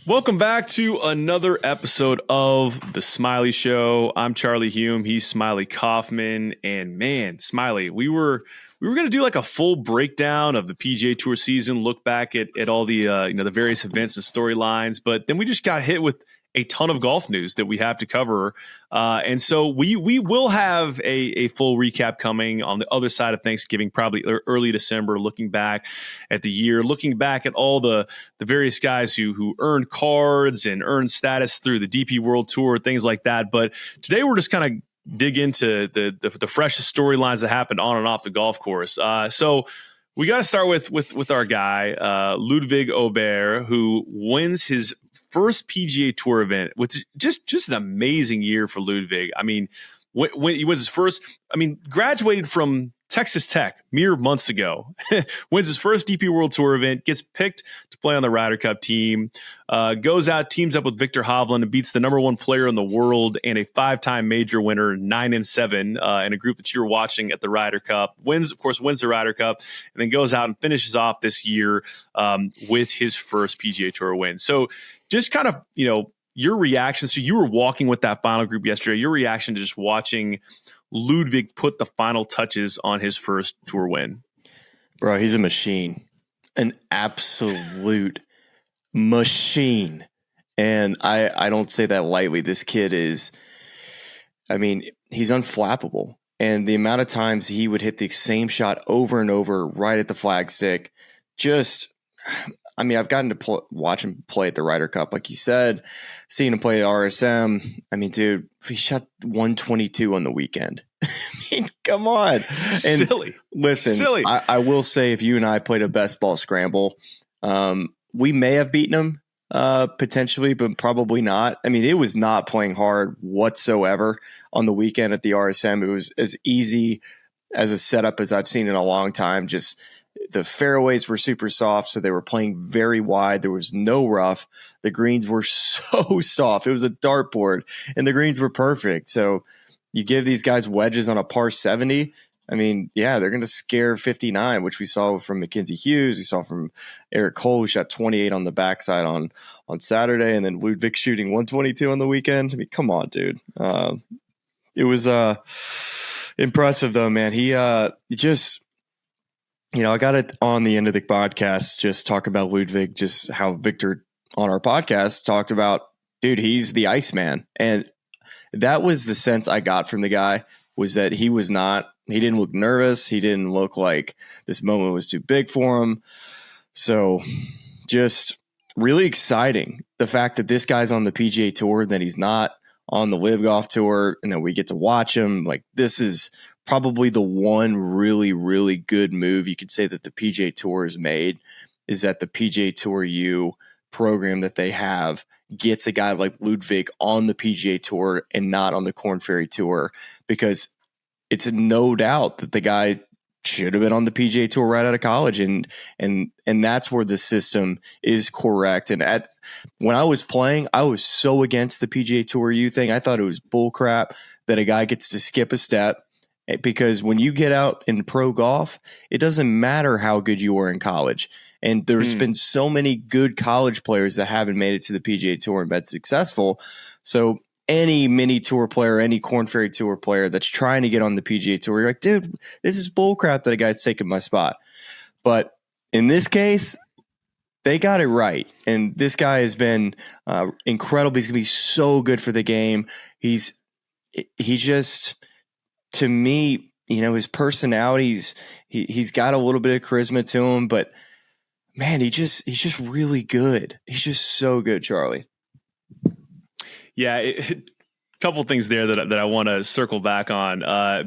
Welcome back to another episode of The Smylie Show. I'm Charlie Hulme. He's Smylie Kaufman. And man, Smylie, we were going to do like a full breakdown of the PGA Tour season, look back at all the the various events and storylines, but then we just got hit with a ton of golf news that we have to cover. And so we will have a full recap coming on the other side of Thanksgiving, probably early December, looking back at the year, looking back at all the various guys who earned cards and earned status through the DP World Tour, things like that. But today we're just kind of dig into the freshest storylines that happened on and off the golf course. So we got to start with our guy, Ludvig Åberg, who wins his first PGA Tour event, which just an amazing year for Ludvig. I mean, when he was his first, graduated from Texas Tech mere months ago, wins his first DP World Tour event, gets picked to play on the Ryder Cup team, goes out, teams up with Viktor Hovland and beats the number one player in the world and a 5-time major winner, 9-7, in a group that you're watching at the Ryder Cup. Wins the Ryder Cup, and then goes out and finishes off this year with his first PGA Tour win. So just kind of, your reaction. So you were walking with that final group yesterday, your reaction to just watching Ludvig put the final touches on his first tour win. Bro, he's a machine, an absolute machine. And I don't say that lightly. This kid is, he's unflappable. And the amount of times he would hit the same shot over and over right at the flagstick, I've gotten to watch him play at the Ryder Cup, like you said, seeing him play at RSM. Dude, he shot 122 on the weekend. Come on. And silly. Listen, silly. I will say, if you and I played a best ball scramble, we may have beaten him potentially, but probably not. It was not playing hard whatsoever on the weekend at the RSM. It was as easy as a setup as I've seen in a long time. Just the fairways were super soft, so they were playing very wide. There was no rough. The greens were so soft. It was a dartboard, and the greens were perfect. So you give these guys wedges on a par 70. They're going to scare 59, which we saw from Mackenzie Hughes. We saw from Eric Cole, who shot 28 on the backside on Saturday, and then Ludvig shooting 122 on the weekend. Come on, dude. It was impressive, though, man. He just... I got it on the end of the podcast, just talk about Ludvig, just how Victor on our podcast talked about, dude, he's the Iceman. And that was the sense I got from the guy, was that he didn't look nervous. He didn't look like this moment was too big for him. So just really exciting. The fact that this guy's on the PGA Tour, and that he's not on the Live Golf Tour, and that we get to watch him. Like, this is probably the one really, really good move you could say that the PGA Tour has made, is that the PGA Tour U program that they have gets a guy like Ludvig on the PGA Tour and not on the Korn Ferry Tour, because it's no doubt that the guy should have been on the PGA Tour right out of college, and that's where the system is correct. And when I was playing, I was so against the PGA Tour U thing. I thought it was bullcrap that a guy gets to skip a step, because when you get out in pro golf, it doesn't matter how good you were in college. And there's been so many good college players that haven't made it to the PGA Tour and been successful. So any mini tour player, any Korn Ferry Tour player that's trying to get on the PGA Tour, you're like, dude, this is bullcrap that a guy's taking my spot. But in this case, they got it right. And this guy has been incredible. He's going to be so good for the game. He just, to me, his personalities, he's got a little bit of charisma to him, but man, he's just really good. He's just so good, Charlie. Yeah, couple things there that I want to circle back on.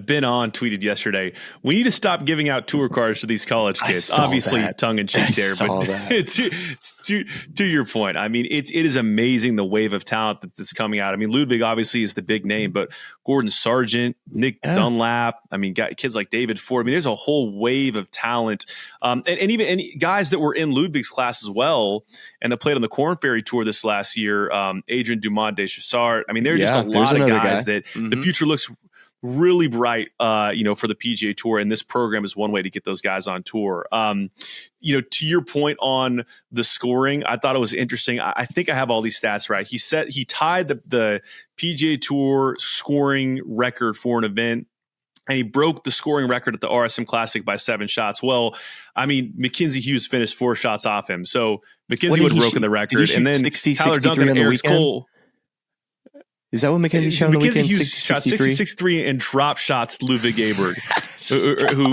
Ben On tweeted yesterday, we need to stop giving out tour cards to these college kids. Obviously, tongue in cheek there, but to your point, it is amazing the wave of talent that's coming out. Ludvig obviously is the big name, but Gordon Sargent, Nick Dunlap, kids like David Ford. There's a whole wave of talent, and even guys that were in Ludvig's class as well, and that played on the Korn Ferry Tour this last year. Adrian Dumont de Chassart. There are just a lot of guys that the future looks really bright, for the PGA Tour, and this program is one way to get those guys on tour. To your point on the scoring, I thought it was interesting. I think I have all these stats right. He tied the PGA Tour scoring record for an event, and he broke the scoring record at the RSM Classic by 7 shots. Well, I mean, Mackenzie Hughes finished 4 shots off him, so Mackenzie would have broken the record. And then 60, Tyler Duncan and Eric Cole. Is that what Mackenzie shot on the weekend? Hughes shot 66-3 and drop shots Ludvig Åberg,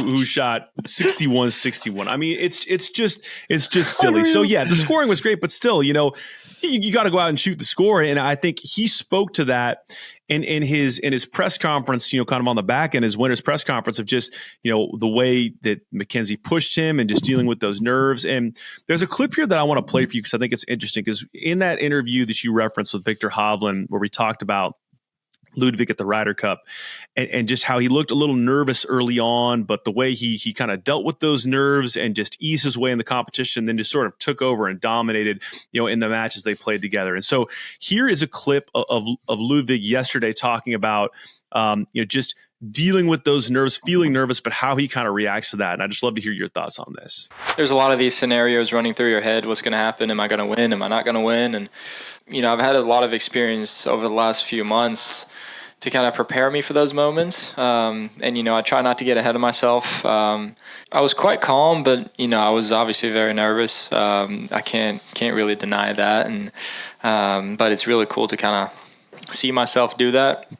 who shot 61-61. I mean, it's just silly. Unreal. So yeah, the scoring was great, but still, you got to go out and shoot the score. And I think he spoke to that in his press conference, kind of on the back end, his winner's press conference, of just, the way that Mackenzie pushed him and just dealing with those nerves. And there's a clip here that I want to play for you because I think it's interesting, because in that interview that you referenced with Victor Hovland, where we talked about Ludvig at the Ryder Cup and just how he looked a little nervous early on, but the way he kind of dealt with those nerves and just eased his way in the competition, then just sort of took over and dominated, in the matches they played together. And so here is a clip of Ludvig yesterday talking about, just dealing with those nerves, feeling nervous, but how he kind of reacts to that. And I just love to hear your thoughts on this. There's a lot of these scenarios running through your head. What's going to happen? Am I going to win? Am I not going to win? And, I've had a lot of experience over the last few months to kind of prepare me for those moments. I try not to get ahead of myself. I was quite calm, but, I was obviously very nervous. I can't really deny that. And, but it's really cool to kind of see myself do that.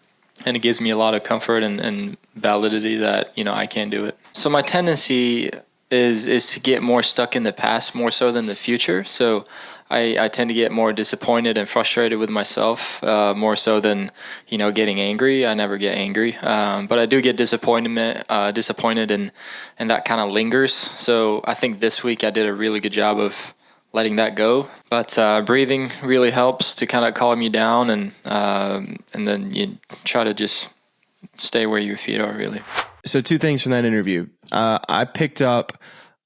And it gives me a lot of comfort and validity that, I can do it. So my tendency is to get more stuck in the past more so than the future. So I tend to get more disappointed and frustrated with myself more so than, getting angry. I never get angry. But I do get disappointed and that kind of lingers. So I think this week I did a really good job of letting that go. But breathing really helps to kind of calm you down, and then you try to just stay where your feet are, really. So 2 things from that interview. I picked up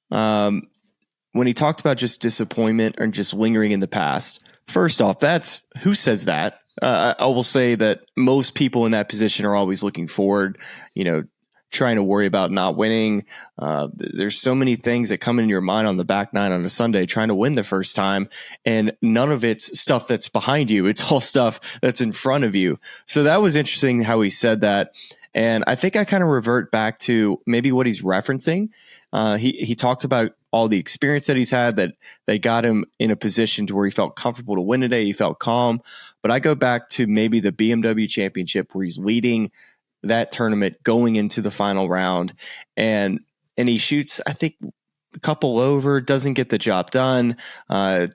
when he talked about just disappointment or just lingering in the past. First off, that's who says that? I will say that most people in that position are always looking forward, trying to worry about not winning. There's so many things that come into your mind on the back nine on a Sunday, trying to win the first time, and none of it's stuff that's behind you. It's all stuff that's in front of you. So that was interesting how he said that. And I think I kind of revert back to maybe what he's referencing. He talked about all the experience that he's had that got him in a position to where he felt comfortable to win today. He felt calm. But I go back to maybe the BMW Championship where he's leading that tournament going into the final round, and he shoots, I think, a couple over, doesn't get the job done.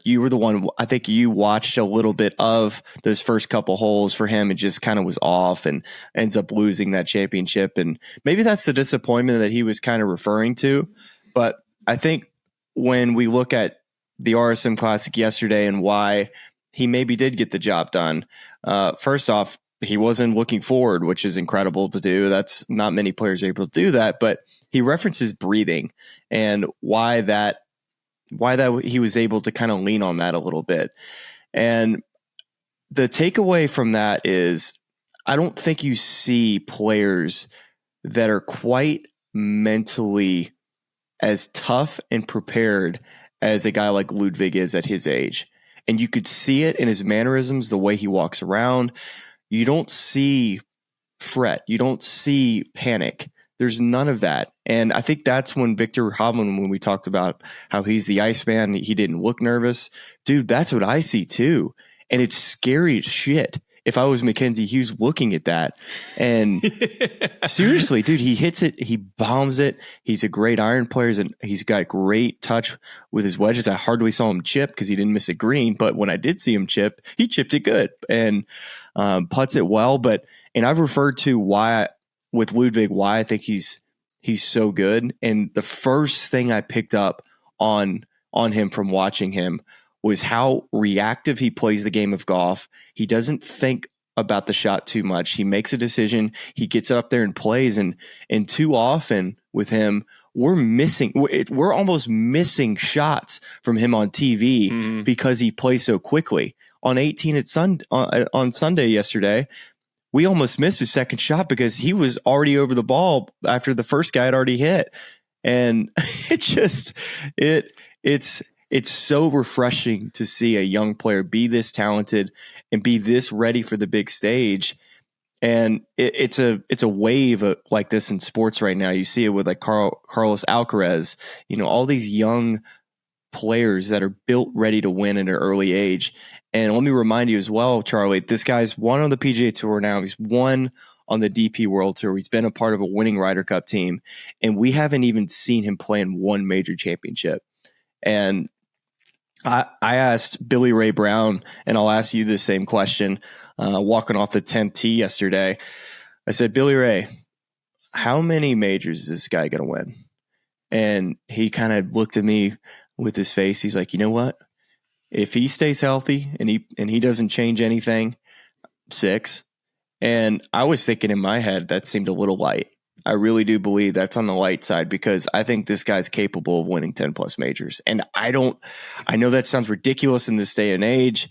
You were the one, I think you watched a little bit of those first couple holes for him. It just kind of was off and ends up losing that championship. And maybe that's the disappointment that he was kind of referring to. But I think when we look at the RSM Classic yesterday and why he maybe did get the job done, first off, he wasn't looking forward, which is incredible to do. That's not many players are able to do that, but he references breathing and why that he was able to kind of lean on that a little bit. And the takeaway from that is I don't think you see players that are quite mentally as tough and prepared as a guy like Ludvig is at his age. And you could see it in his mannerisms, the way he walks around. You don't see fret. You don't see panic. There's none of that. And I think that's when Victor Hovland, when we talked about how he's the Iceman, he didn't look nervous. Dude, that's what I see too. And it's scary as shit if I was Mackenzie Hughes looking at that. And seriously, dude, he hits it. He bombs it. He's a great iron player, and he's got great touch with his wedges. I hardly saw him chip because he didn't miss a green. But when I did see him chip, he chipped it good and putts it well. And I've referred to why with Ludvig, why I think he's so good. And the first thing I picked up on him from watching him was how reactive he plays the game of golf. He doesn't think about the shot too much. He makes a decision. He gets up there and plays. And too often with him, we're almost missing shots from him on TV because he plays so quickly. On 18 on Sunday yesterday, we almost missed his second shot because he was already over the ball after the first guy had already hit. And it's so refreshing to see a young player be this talented and be this ready for the big stage. And it's a wave like this in sports right now. You see it with like Carlos Alcaraz, all these young players that are built ready to win at an early age. And let me remind you as well, Charlie, this guy's won on the PGA Tour now. He's won on the DP World Tour. He's been a part of a winning Ryder Cup team, and we haven't even seen him play in one major championship. And I asked Billy Ray Brown, and I'll ask you the same question, walking off the 10th tee yesterday. I said, Billy Ray, how many majors is this guy going to win? And he kind of looked at me with his face. He's like, you know what? If he stays healthy and he doesn't change anything, 6. And I was thinking in my head, that seemed a little light. I really do believe that's on the light side because I think this guy's capable of winning 10 plus majors. And I know that sounds ridiculous in this day and age,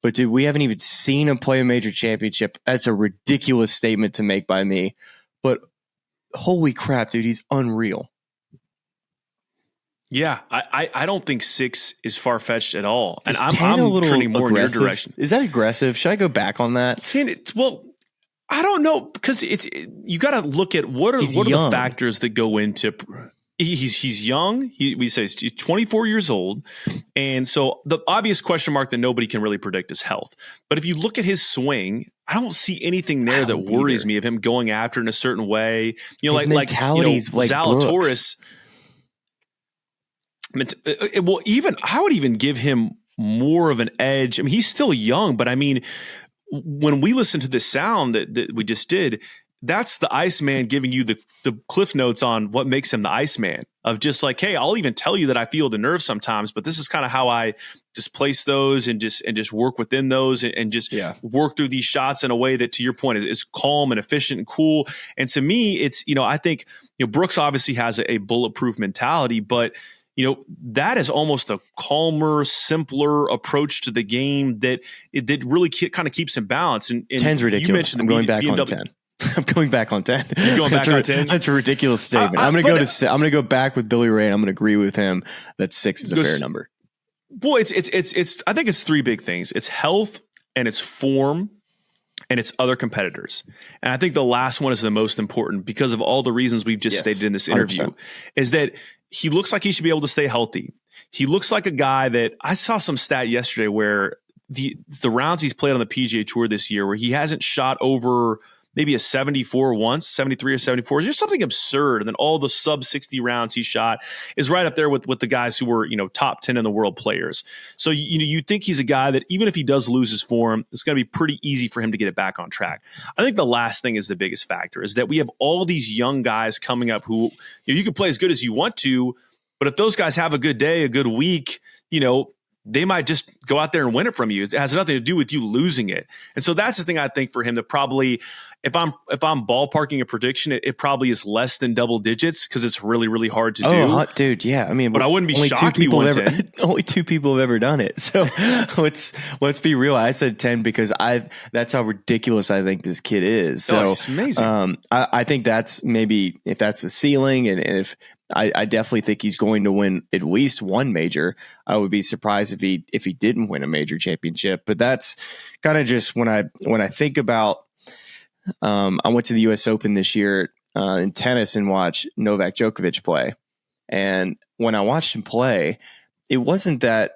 but dude, we haven't even seen him play a major championship. That's a ridiculous statement to make by me, but holy crap, dude, he's unreal. Yeah, I don't think 6 is far-fetched at all. And Is I'm 10 a little turning more aggressive? in your direction. Is that aggressive? Should I go back on that? Well, I don't know, because you got to look at what are the factors that go into. He's young. We say he's 24 years old, and so the obvious question mark that nobody can really predict is health. But if you look at his swing, I don't see anything there that worries me of him going after in a certain way. His mentality's like Zalatoris. Well, I would even give him more of an edge. I mean, he's still young, but I mean, when we listen to the sound that we just did, that's the Iceman giving you the cliff notes on what makes him the Iceman, of just like, hey, I'll even tell you that I feel the nerves sometimes, but this is kind of how I displace those and just work within those and just work through these shots in a way that, to your point, is calm and efficient and cool. And to me, it's, I think, Brooks obviously has a bulletproof mentality, but that is almost a calmer, simpler approach to the game that really kind of keeps him balanced. And 10's ridiculous. I'm going back on 10. I'm going back on 10. You're going back on 10? That's a ridiculous statement. I'm going to go back with Billy Ray, and I'm going to agree with him that 6 is a fair number. Well, it's I think it's 3 big things. It's health, and it's form, and it's other competitors. And I think the last one is the most important because of all the reasons we've just stated in this interview, 100%. Is that he looks like he should be able to stay healthy. He looks like a guy that I saw some stat yesterday where the rounds he's played on the PGA Tour this year, where he hasn't shot over maybe a 74 once, 73 or 74. It's just something absurd. And then all the sub 60 rounds he shot is right up there with the guys who were, top 10 in the world players. So, you think he's a guy that even if he does lose his form, it's going to be pretty easy for him to get it back on track. I think the last thing is the biggest factor, is that we have all these young guys coming up who, you can play as good as you want to, but if those guys have a good day, a good week, they might just go out there and win it from you. It has nothing to do with you losing it. And so that's the thing I think for him that probably, if I'm ballparking a prediction, it probably is less than double digits because it's really, really hard to do. Oh, dude, yeah. I mean, but I wouldn't be shocked if he won 10. Only 2 people have ever done it. So let's be real. I said 10 because that's how ridiculous I think this kid is. So it's amazing. I think that's maybe if that's the ceiling, and if I definitely think he's going to win at least one major. I would be surprised if he didn't win a major championship. But that's kind of just when I think about. I went to the U.S. Open this year in tennis and watched Novak Djokovic play. And when I watched him play, it wasn't that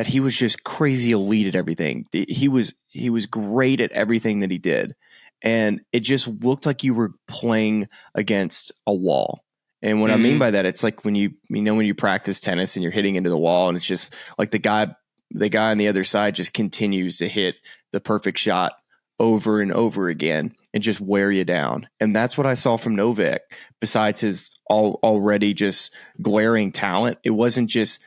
he was just crazy elite at everything. He was great at everything that he did. And it just looked like you were playing against a wall. And what I mean by that, it's like when you practice tennis and you're hitting into the wall, and it's just like the guy on the other side just continues to hit the perfect shot over and over again and just wear you down. And that's what I saw from Novak. Besides his already just glaring talent, it wasn't just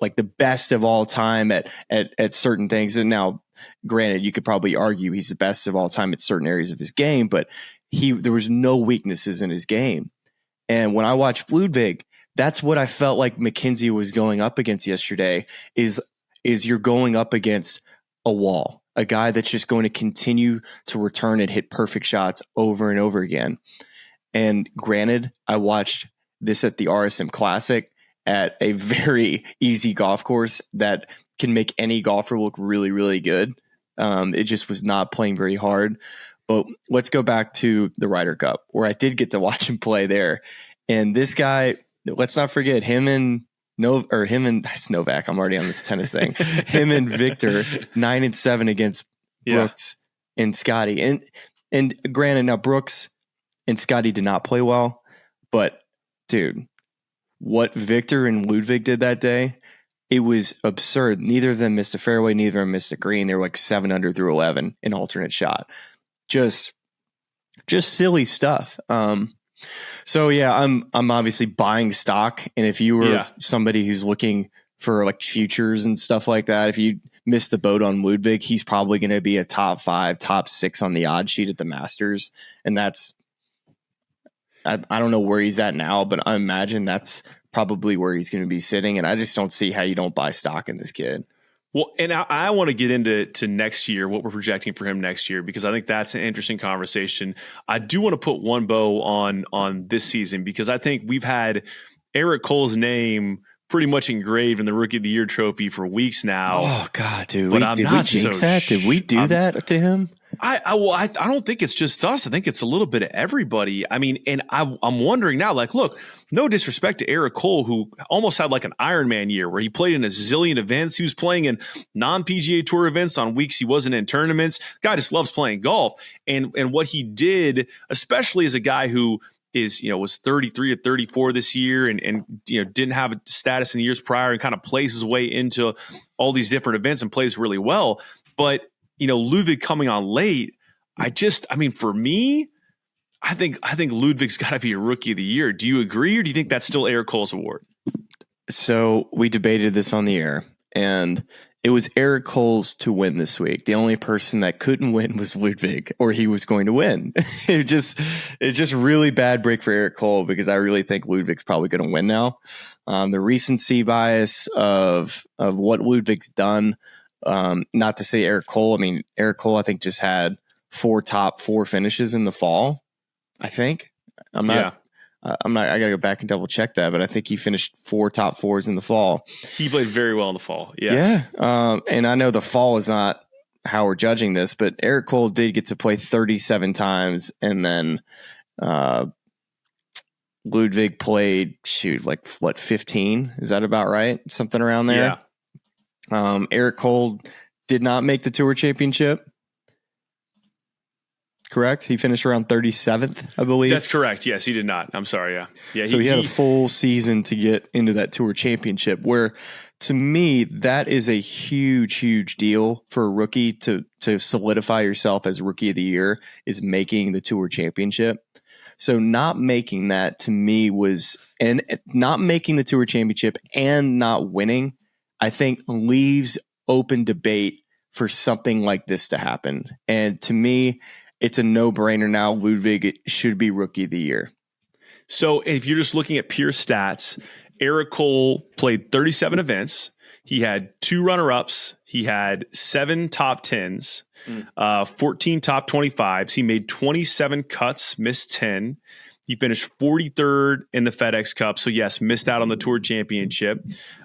like the best of all time at certain things. And now, granted, you could probably argue he's the best of all time at certain areas of his game, but there was no weaknesses in his game. And when I watched Ludvig, that's what I felt like McKenzie was going up against yesterday. Is you're going up against a wall. a guy that's just going to continue to return and hit perfect shots over and over again. And granted, I watched this at the RSM Classic at a very easy golf course that can make any golfer look really, really good. It just was not playing very hard. But let's go back to the Ryder Cup, where I did get to watch him play there. And this guy, let's not forget him and that's Novak. I'm already on this tennis thing. Him and Victor, 9-7 against Brooks and Scotty. And granted, now Brooks and Scotty did not play well, but dude, what Victor and Ludvig did that day, it was absurd. Neither of them missed a fairway, neither of them missed a green. They were like 7 under through 11 in alternate shot. Just silly stuff. So yeah, I'm obviously buying stock. And if you were somebody who's looking for like futures and stuff like that, if you missed the boat on Ludvig, he's probably going to be a top 5, top 6 on the odd sheet at the Masters. And that's, I don't know where he's at now, but I imagine that's probably where he's going to be sitting. And I just don't see how you don't buy stock in this kid. Well, and I want to get into next year, what we're projecting for him next year, because I think that's an interesting conversation. I do want to put one bow on this season, because I think we've had Eric Cole's name pretty much engraved in the Rookie of the Year trophy for weeks now. Oh God, dude! But did we jinx that? Did we do that to him? I don't think it's just us. I think it's a little bit of everybody. I mean, and I'm wondering now, like, look, no disrespect to Eric Cole, who almost had like an Ironman year where he played in a zillion events. He was playing in non-PGA Tour events on weeks he wasn't in tournaments. Guy just loves playing golf. And what he did, especially as a guy who was 33 or 34 this year and didn't have a status in the years prior and kind of plays his way into all these different events and plays really well. But Ludvig coming on late, for me, I think Ludvig's got to be a Rookie of the Year. Do you agree, or do you think that's still Eric Cole's award? So we debated this on the air, and it was Eric Cole's to win this week. The only person that couldn't win was Ludvig, or he was going to win. It's just really bad break for Eric Cole, because I really think Ludvig's probably going to win now. The recency bias of what Ludvig's done. Not to say Eric Cole. I mean, Eric Cole, I think, just had 4 top 4 finishes in the fall. I think I gotta go back and double check that, but I think he finished 4 top 4s in the fall. He played very well in the fall. Yes. Yeah. And I know the fall is not how we're judging this, but Eric Cole did get to play 37 times. And then, Ludvig played 15. Is that about right? Something around there. Yeah. Eric Cole did not make the Tour Championship. Correct? He finished around 37th, I believe. That's correct. Yes, he did not. I'm sorry. Yeah. So he had a full season to get into that Tour Championship, where to me, that is a huge, huge deal for a rookie to solidify yourself as Rookie of the Year, is making the Tour Championship. So not making that, to me, and not making the Tour Championship and not winning, I think leaves open debate for something like this to happen. And to me, it's a no-brainer now. Ludvig should be Rookie of the Year. So if you're just looking at pure stats, Eric Cole played 37 events. He had 2 runner-ups. He had 7 top 10s, 14 top 25s. He made 27 cuts, missed 10. He finished 43rd in the FedEx Cup. So, yes, missed out on the Tour Championship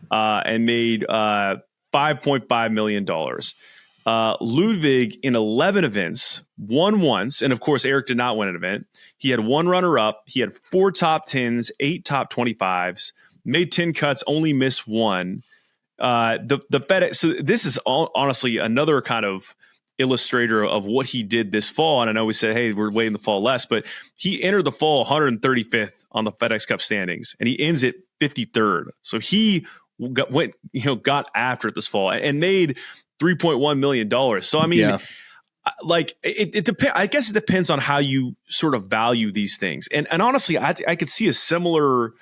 and made $5.5 million. Ludvig, in 11 events, won once. And, of course, Eric did not win an event. He had 1 runner-up. He had 4 top 10s, 8 top 25s, made 10 cuts, only missed 1. The FedEx. So this is honestly another kind of illustrator of what he did this fall. And I know we said, hey, we're waiting the fall less, but he entered the fall 135th on the FedEx Cup standings, and he ends at 53rd. So he got after it this fall and made $3.1 million. So, I mean, it depends. I guess it depends on how you sort of value these things. And honestly, I could see a similar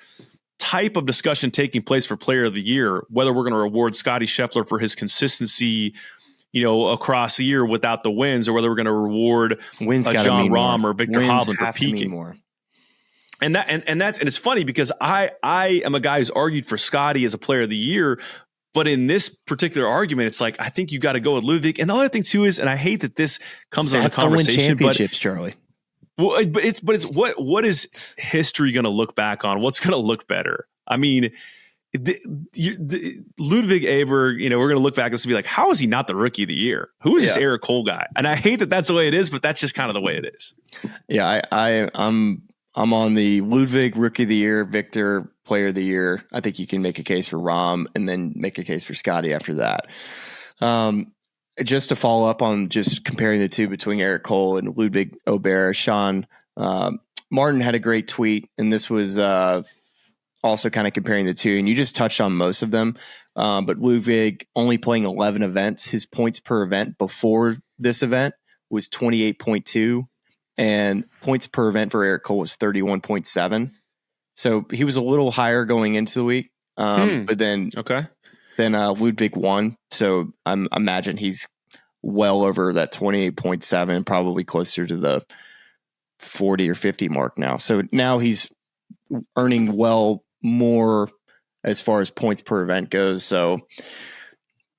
type of discussion taking place for Player of the Year, whether we're going to reward Scotty Scheffler for his consistency, across the year without the wins, or whether we're going to reward John Rahm or Victor Hovland for peaking more. And it's funny because I am a guy who's argued for Scotty as a Player of the Year But in this particular argument, it's like, I think you got to go with Ludvig. And the other thing too is, and I hate that this comes on the conversation, championships, Charlie. Well, but it's what is history going to look back on? What's going to look better? I mean, Ludvig Åberg, we're going to look back and be like, how is he not the rookie of the year? Who is this Eric Cole guy? And I hate that that's the way it is, but that's just kind of the way it is. Yeah, I'm on the Ludvig rookie of the year, Victor player of the year. I think you can make a case for Rahm and then make a case for Scotty after that. Just to follow up on just comparing the two between Eric Cole and Ludvig Åberg, Sean Martin had a great tweet, and this was also kind of comparing the two, and you just touched on most of them. But Ludvig only playing 11 events, his points per event before this event was 28.2, and points per event for Eric Cole was 31.7. So he was a little higher going into the week, but then Ludvig won. So I imagine he's well over that 28.7, probably closer to the 40 or 50 mark now. So now he's earning well more as far as points per event goes. So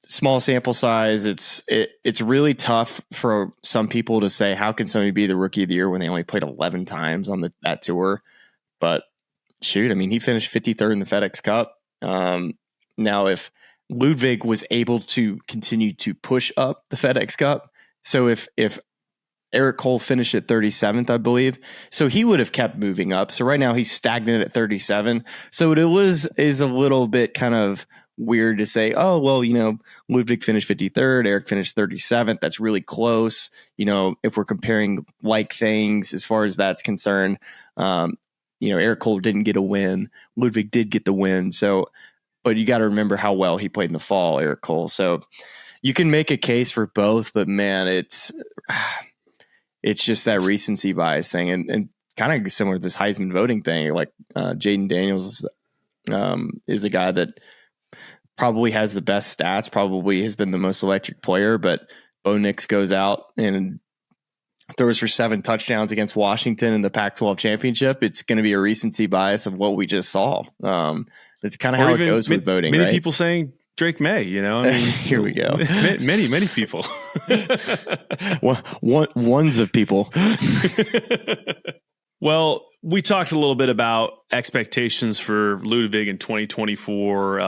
small sample size. It's really tough for some people to say, how can somebody be the rookie of the year when they only played 11 times on that tour? But shoot, I mean, he finished 53rd in the FedEx Cup. Now, if Ludvig was able to continue to push up the FedEx Cup, so if Eric Cole finished at 37th, I believe, so he would have kept moving up. So right now he's stagnant at 37. So it is a little bit kind of weird to say, oh, well, Ludvig finished 53rd, Eric finished 37th. That's really close. If we're comparing like things as far as that's concerned, Eric Cole didn't get a win. Ludvig did get the win. So, but you got to remember how well he played in the fall, Eric Cole. So you can make a case for both, but man, it's just that recency bias thing, and kind of similar to this Heisman voting thing. Like Jaden Daniels is a guy that probably has the best stats, probably has been the most electric player, but Bo Nix goes out and throws for 7 touchdowns against Washington in the Pac-12 championship. It's going to be a recency bias of what we just saw. It's kind of how it goes with voting. Many right? people saying Drake May, I mean, here we go. Many people. Ones of people. Well, we talked a little bit about expectations for Ludvig in 2024,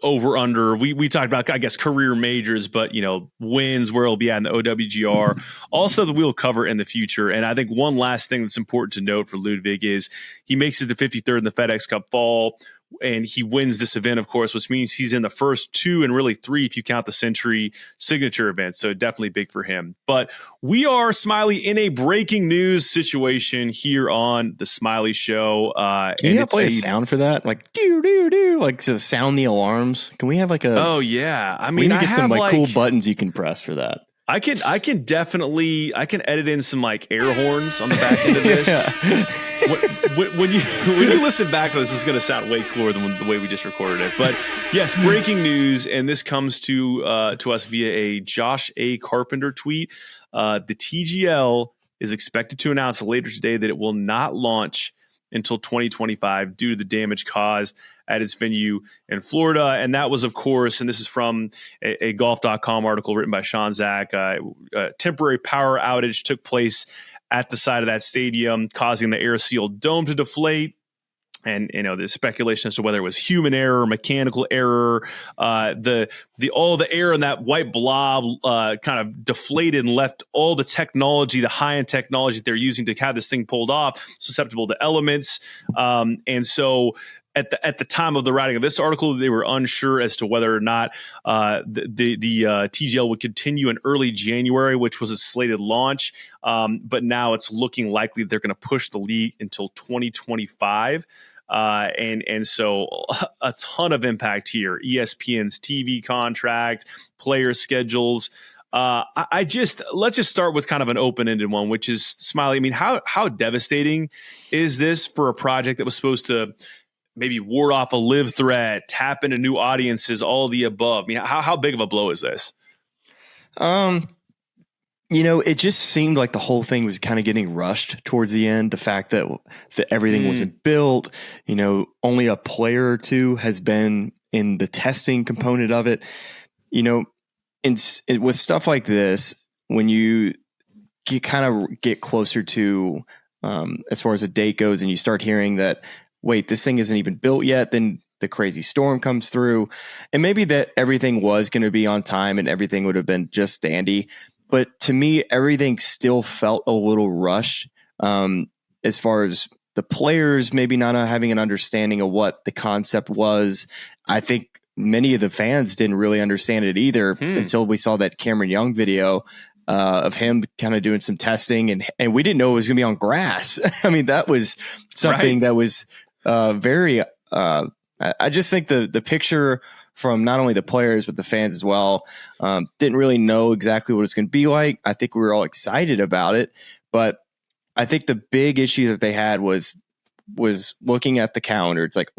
over, under. We talked about, I guess, career majors, but, wins, where he'll be at in the OWGR, all stuff that we'll cover in the future. And I think one last thing that's important to note for Ludvig is he makes it to 53rd in the FedEx Cup fall, and he wins this event, of course, which means he's in the first 2 and really 3 if you count the Century Signature event. So definitely big for him. But we are, Smylie, in a breaking news situation here on the Smylie Show. Can you play a sound for that? Like do do do, like to sound the alarms. Can we have like a? Oh yeah, I mean, we need to get some cool buttons you can press for that. I can edit in some like air horns on the back end of this. When you listen back to this, it's going to sound way cooler than the way we just recorded it. But yes, breaking news, and this comes to us via a Josh A. Carpenter tweet. The TGL is expected to announce later today that it will not launch until 2025 due to the damage caused at its venue in Florida. And that was, of course, and this is from a golf.com article written by Sean Zach, temporary power outage took place at the side of that stadium, causing the air-sealed dome to deflate. And there's speculation as to whether it was human error, mechanical error. All the air in that white blob kind of deflated and left all the technology, the high-end technology that they're using to have this thing pulled off, susceptible to elements. And so at the time of the writing of this article, they were unsure as to whether or not the TGL would continue in early January, which was a slated launch. But now it's looking likely that they're going to push the league until 2025. And so a ton of impact here. ESPN's TV contract, player schedules. Let's just start with kind of an open-ended one, which is, Smylie, I mean, how devastating is this for a project that was supposed to maybe ward off a live threat, tap into new audiences, all the above? I mean, how big of a blow is this? It just seemed like the whole thing was kind of getting rushed towards the end. The fact that everything wasn't built, only a player or two has been in the testing component of it. You know, with stuff like this, when you kind of get closer to as far as a date goes, and you start hearing that, wait, this thing isn't even built yet, then the crazy storm comes through, and maybe that everything was going to be on time and everything would have been just dandy. But to me, everything still felt a little rushed, as far as the players maybe not having an understanding of what the concept was. I think many of the fans didn't really understand it either until we saw that Cameron Young video of him kind of doing some testing, and we didn't know it was going to be on grass. I mean, that was something that was very. I just think the picture from not only the players but the fans as well didn't really know exactly what it's going to be like. I think we were all excited about it, but I think the big issue that they had was looking at the calendar. It's like,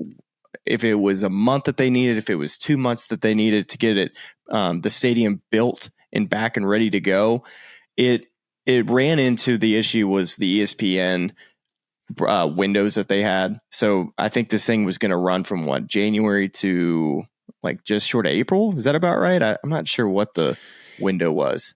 if it was a month that they needed, if it was 2 months that they needed to get it, the stadium built and back and ready to go, it ran into the issue was the ESPN windows that they had. So I think this thing was going to run from January to like just short of April. Is that about right? I'm not sure what the window was.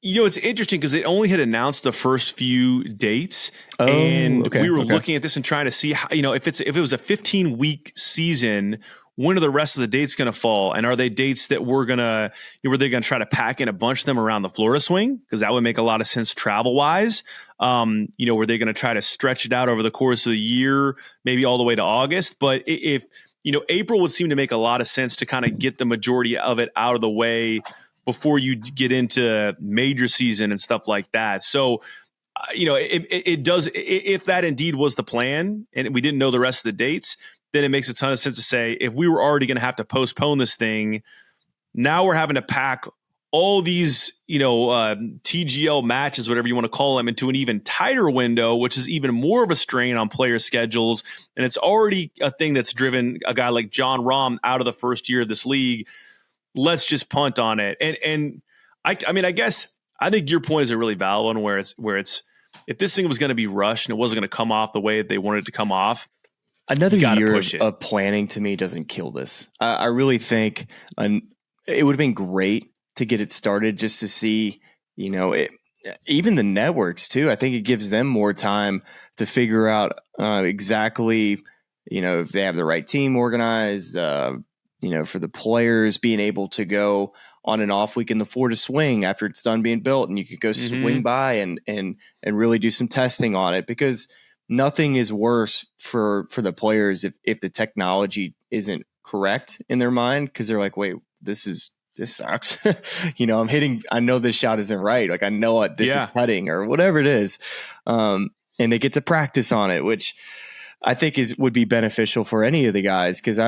You know, it's interesting because they only had announced the first few dates, we were looking at this and trying to see how, if it was a 15-week season, when are the rest of the dates going to fall, and are they dates that were they going to try to pack in a bunch of them around the Florida swing, because that would make a lot of sense travel wise. Were they going to try to stretch it out over the course of the year, maybe all the way to August? But if April would seem to make a lot of sense to kind of get the majority of it out of the way before you get into major season and stuff like that. So, it does, if that indeed was the plan and we didn't know the rest of the dates, then it makes a ton of sense to say, if we were already going to have to postpone this thing, now we're having to pack all these, TGL matches, whatever you want to call them, into an even tighter window, which is even more of a strain on player schedules. And it's already a thing that's driven a guy like John Rahm out of the first year of this league. Let's just punt on it. And I mean, I guess I think your point is a really valid one where it's if this thing was going to be rushed and it wasn't going to come off the way they wanted it to come off, another year of planning to me doesn't kill this. I really think it would have been great to get it started just to see, even the networks too. I think it gives them more time to figure out exactly, if they have the right team organized, for the players being able to go on an off week in the Florida swing after it's done being built, and you could go swing by and really do some testing on it, because nothing is worse for the players if the technology isn't correct in their mind, because they're like, wait, this sucks. I know this shot isn't right. Like, I know what this is putting or whatever it is. And they get to practice on it, which I think would be beneficial for any of the guys. Cause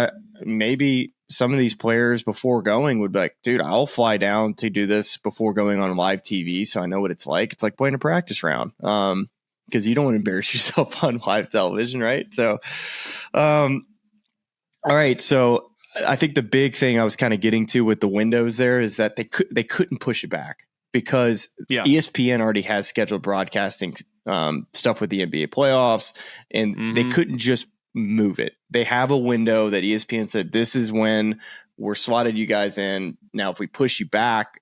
maybe some of these players before going would be like, dude, I'll fly down to do this before going on live TV. So I know what it's like. It's like playing a practice round. Cause you don't want to embarrass yourself on live television. Right. So, all right. So I think the big thing I was kind of getting to with the windows there is that they couldn't push it back, because ESPN already has scheduled broadcasting stuff with the NBA playoffs, and they couldn't just move it. They have a window that ESPN said, this is when we're slotted you guys in. Now, if we push you back,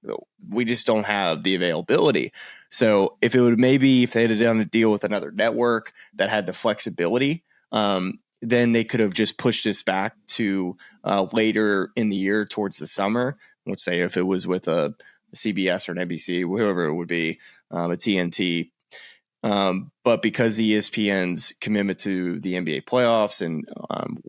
we just don't have the availability. So if they had done a deal with another network that had the flexibility, then they could have just pushed this back to later in the year towards the summer. Let's say if it was with a CBS or an NBC, whoever it would be, a TNT. But because ESPN's commitment to the NBA playoffs and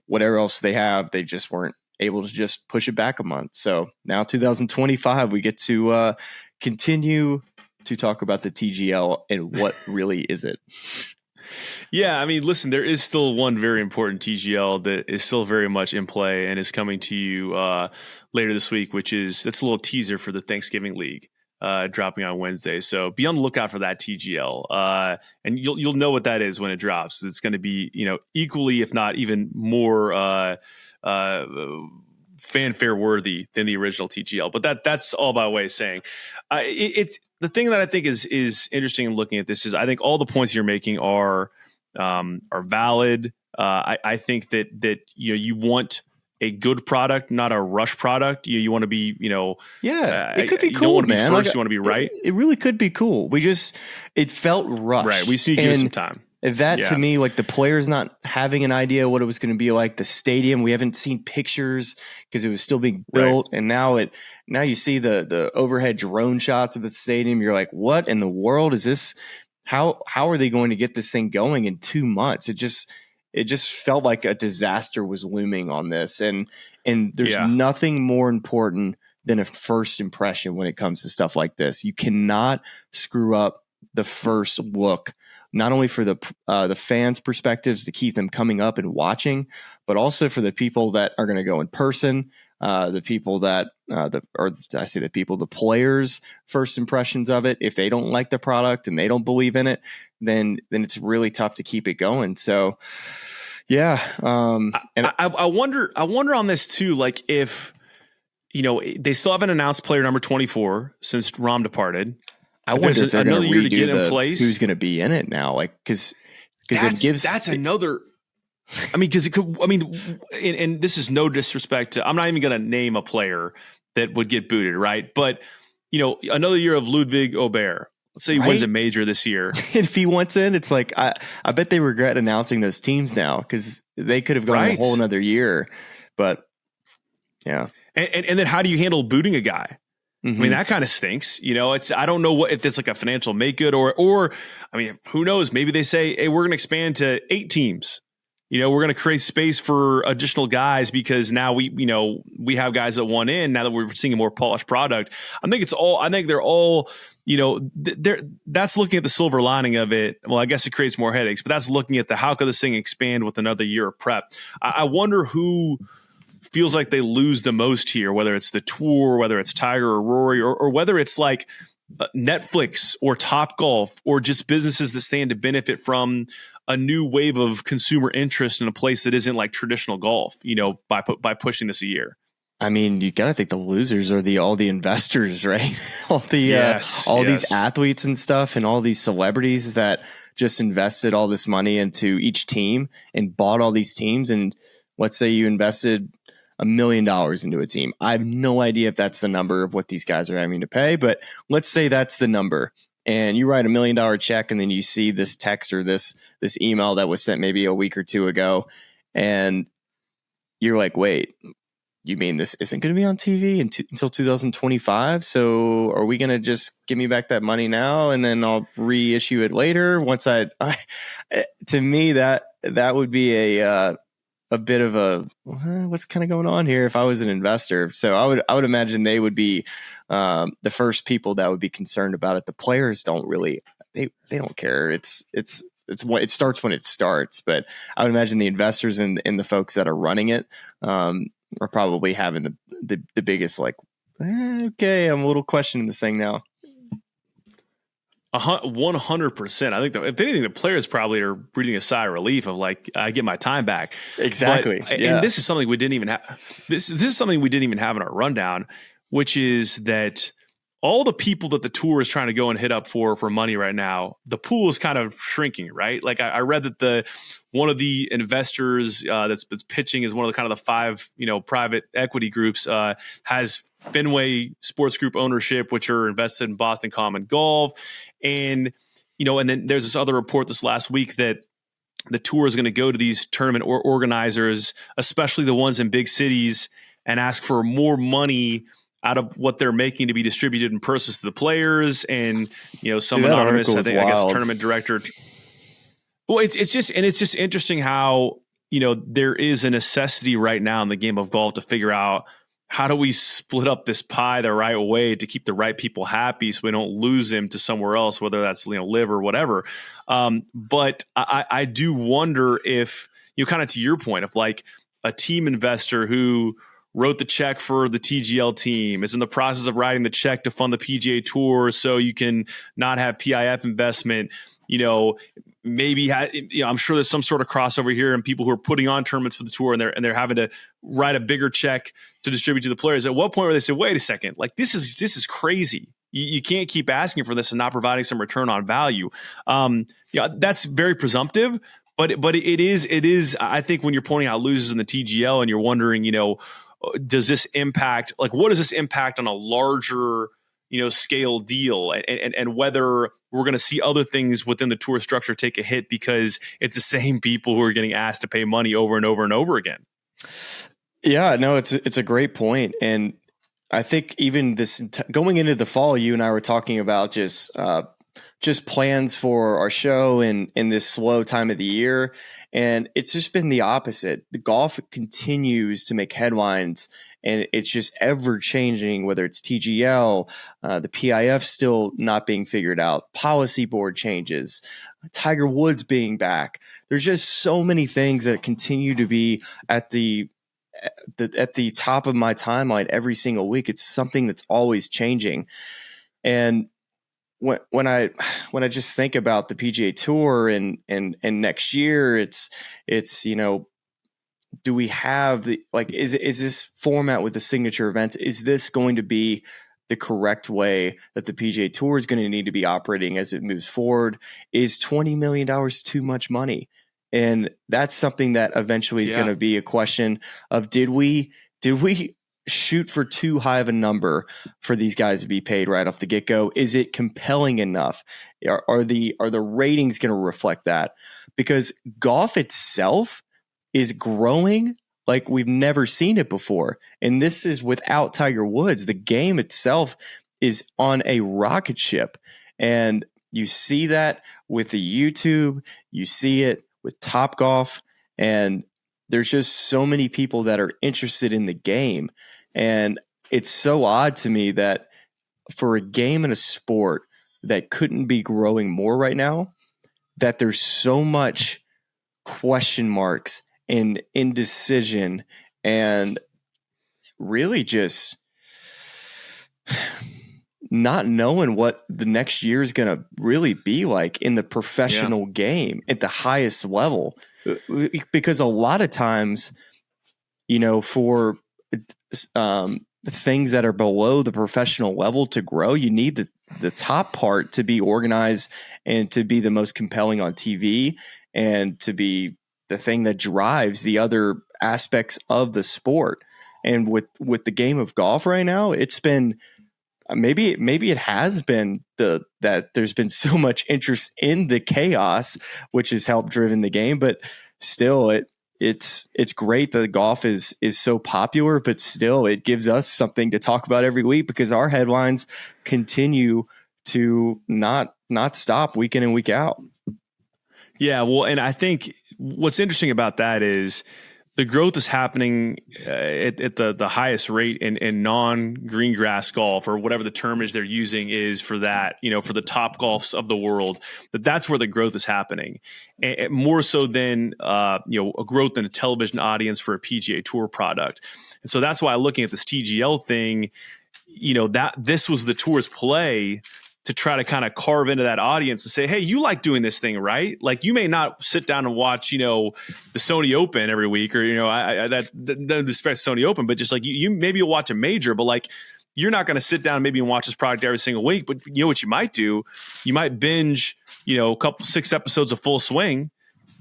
whatever else they have, they just weren't able to just push it back a month. So now 2025, we get to continue to talk about the TGL and what really is it. Yeah, I mean, listen, there is still one very important TGL that is still very much in play and is coming to you later this week, that's a little teaser for the Thanksgiving League dropping on Wednesday. So be on the lookout for that TGL, and you'll know what that is when it drops. It's going to be equally, if not even more fanfare worthy than the original TGL. But that's all by way of saying it's the thing that I think is interesting in looking at this is I think all the points you're making are valid. I think that you want a good product, not a rush product. You want to be, it could be you cool, don't want to man. be first, you want to be right. It really could be cool. It felt rushed. Right. We see you give some time. That to me, like the players not having an idea what it was going to be like, the stadium, we haven't seen pictures because it was still being built. Right. And now you see the overhead drone shots of the stadium. You're like, what in the world is this? How are they going to get this thing going in 2 months? It just felt like a disaster was looming on this. And there's nothing more important than a first impression when it comes to stuff like this. You cannot screw up the first look, not only for the fans' perspectives to keep them coming up and watching, but also for the people that are going to go in person, the people that, the players' first impressions of it. If they don't like the product and they don't believe in it, then it's really tough to keep it going. So, yeah. And I wonder on this too, like if, they still haven't announced player number 24 since Rahm departed. I wonder if they're going to redo get in place. Who's going to be in it now? Like, because it gives another. I mean, because it could. I mean, and this is no disrespect to. I'm not even going to name a player that would get booted, right? But another year of Ludvig Åberg. Let's say he wins a major this year. If he wants in, it's like I bet they regret announcing those teams now because they could have gone a whole another year. But yeah, and then how do you handle booting a guy? Mm-hmm. I mean, that kind of stinks. I don't know if it's like a financial make good or I mean, who knows? Maybe they say, hey, we're going to expand to 8 teams. We're going to create space for additional guys because now we have guys that want in now that we're seeing a more polished product. I think they're all, that's looking at the silver lining of it. Well, I guess it creates more headaches, but that's looking at how could this thing expand with another year of prep. I wonder who feels like they lose the most here, whether it's the Tour, whether it's Tiger or Rory, or whether it's like Netflix or Topgolf or just businesses that stand to benefit from a new wave of consumer interest in a place that isn't like traditional golf, by pushing this a year. I mean, you got to think the losers are all the investors, right? all these athletes and stuff and all these celebrities that just invested all this money into each team and bought all these teams. And let's say you invested $1 million into a team. I have no idea if that's the number of what these guys are having to pay, but let's say that's the number. And you write $1 million check, and then you see this text or this email that was sent maybe a week or two ago, and you're like, wait, you mean this isn't going to be on TV until 2025? So are we going to just give me back that money now, and then I'll reissue it later? Once to me, that would be a bit of a what's kind of going on here if I was an investor. So I would imagine they would be the first people that would be concerned about it. The players don't really, they don't care. It starts when it starts, but I would imagine the investors and the folks that are running it are probably having the biggest like, okay, I'm a little questioning this thing now. 100%. I think that if anything, the players probably are breathing a sigh of relief of like, I get my time back. Exactly. And this is something we didn't even have. This is something we didn't even have in our rundown, which is that all the people that the tour is trying to go and hit up for money right now, the pool is kind of shrinking, right? Like I read that one of the investors that's pitching is one of the kind of the 5 private equity groups has Fenway Sports Group ownership, which are invested in Boston Common Golf, and then there's this other report this last week that the tour is going to go to these tournament organizers, especially the ones in big cities, and ask for more money out of what they're making to be distributed in purses to the players. And some anonymous, I guess, tournament director. Well, it's just interesting how there is a necessity right now in the game of golf to figure out how do we split up this pie the right way to keep the right people happy so we don't lose them to somewhere else, whether that's live or whatever. But I do wonder if kind of to your point of like a team investor who wrote the check for the TGL team is in the process of writing the check to fund the PGA Tour so you can not have PIF investment. Maybe I'm sure there's some sort of crossover here and people who are putting on tournaments for the tour and they're having to write a bigger check to distribute to the players. At what point where they say, wait a second, like this is crazy. You can't keep asking for this and not providing some return on value. That's very presumptive, But it is. I think when you're pointing out losers in the TGL and you're wondering, does this impact, like, what does this impact on a larger, scale deal, and whether we're going to see other things within the tour structure take a hit because it's the same people who are getting asked to pay money over and over and over again. Yeah, no, it's a great point. And I think even this going into the fall, you and I were talking about just plans for our show and in this slow time of the year. And it's just been the opposite. The golf continues to make headlines, and it's just ever changing, whether it's TGL, the PIF still not being figured out, policy board changes, Tiger Woods being back. There's just so many things that continue to be at the top of my timeline every single week. It's something that's always changing. And when I just think about the PGA Tour and next year, it's do we have is this format with the signature events? Is this going to be the correct way that the PGA Tour is going to need to be operating as it moves forward? Is $20 million too much money? And that's something that eventually is going to be a question of, did we shoot for too high of a number for these guys to be paid right off the get-go? Is it compelling enough? Are the ratings going to reflect that? Because golf itself is growing like we've never seen it before. And this is without Tiger Woods. The game itself is on a rocket ship. And you see that with the YouTube, you see it with Topgolf, and there's just so many people that are interested in the game. And it's so odd to me that for a game and a sport that couldn't be growing more right now, that there's so much question marks and indecision and really just not knowing what the next year is going to really be like in the professional game at the highest level. Because a lot of times, for things that are below the professional level to grow, you need the top part to be organized and to be the most compelling on TV and to be the thing that drives the other aspects of the sport. And with the game of golf right now, it's been maybe it has been that there's been so much interest in the chaos, which has helped driven the game, but still it's great that golf is so popular, but still it gives us something to talk about every week because our headlines continue to not stop week in and week out. Yeah, well, and I think what's interesting about that is the growth is happening at the highest rate in non-green grass golf, or whatever the term is they're using is for that, for the top golfs of the world. That's where the growth is happening, and more so than a growth in a television audience for a PGA Tour product. And so that's why looking at this TGL thing, that this was the tour's play to try to kind of carve into that audience and say, hey, you like doing this thing, right? Like, you may not sit down and watch, the Sony Open every week, or, that doesn't disrespect Sony Open, but just like you maybe you'll watch a major, but like, you're not going to sit down maybe and watch this product every single week. But you know what you might do? You might binge, a 6 episodes of Full Swing,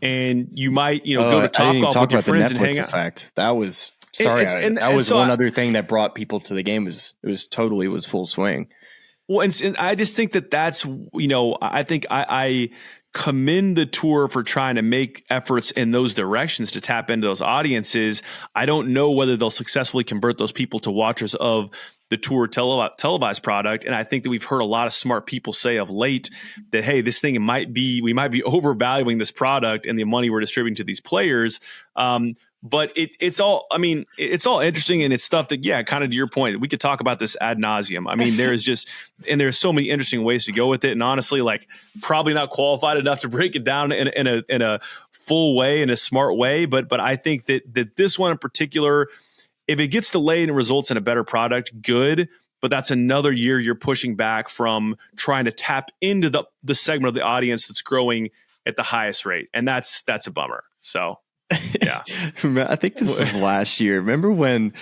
and you might, go to Topgolf with your friends and hang out. Effect. That was one other thing that brought people to the game. Was Full Swing. Well, and I just think that's, I think I commend the tour for trying to make efforts in those directions to tap into those audiences. I don't know whether they'll successfully convert those people to watchers of the tour televised product. And I think that we've heard a lot of smart people say of late that, hey, this thing we might be overvaluing this product and the money we're distributing to these players. But it's all interesting, and it's stuff that, kind of to your point, we could talk about this ad nauseum. I mean, there's so many interesting ways to go with it. And honestly, like, probably not qualified enough to break it down in a full way, in a smart way. But I think that this one in particular, if it gets delayed and results in a better product, good. But that's another year you're pushing back from trying to tap into the segment of the audience that's growing at the highest rate. And that's a bummer. So. Yeah, I think this was last year. Remember when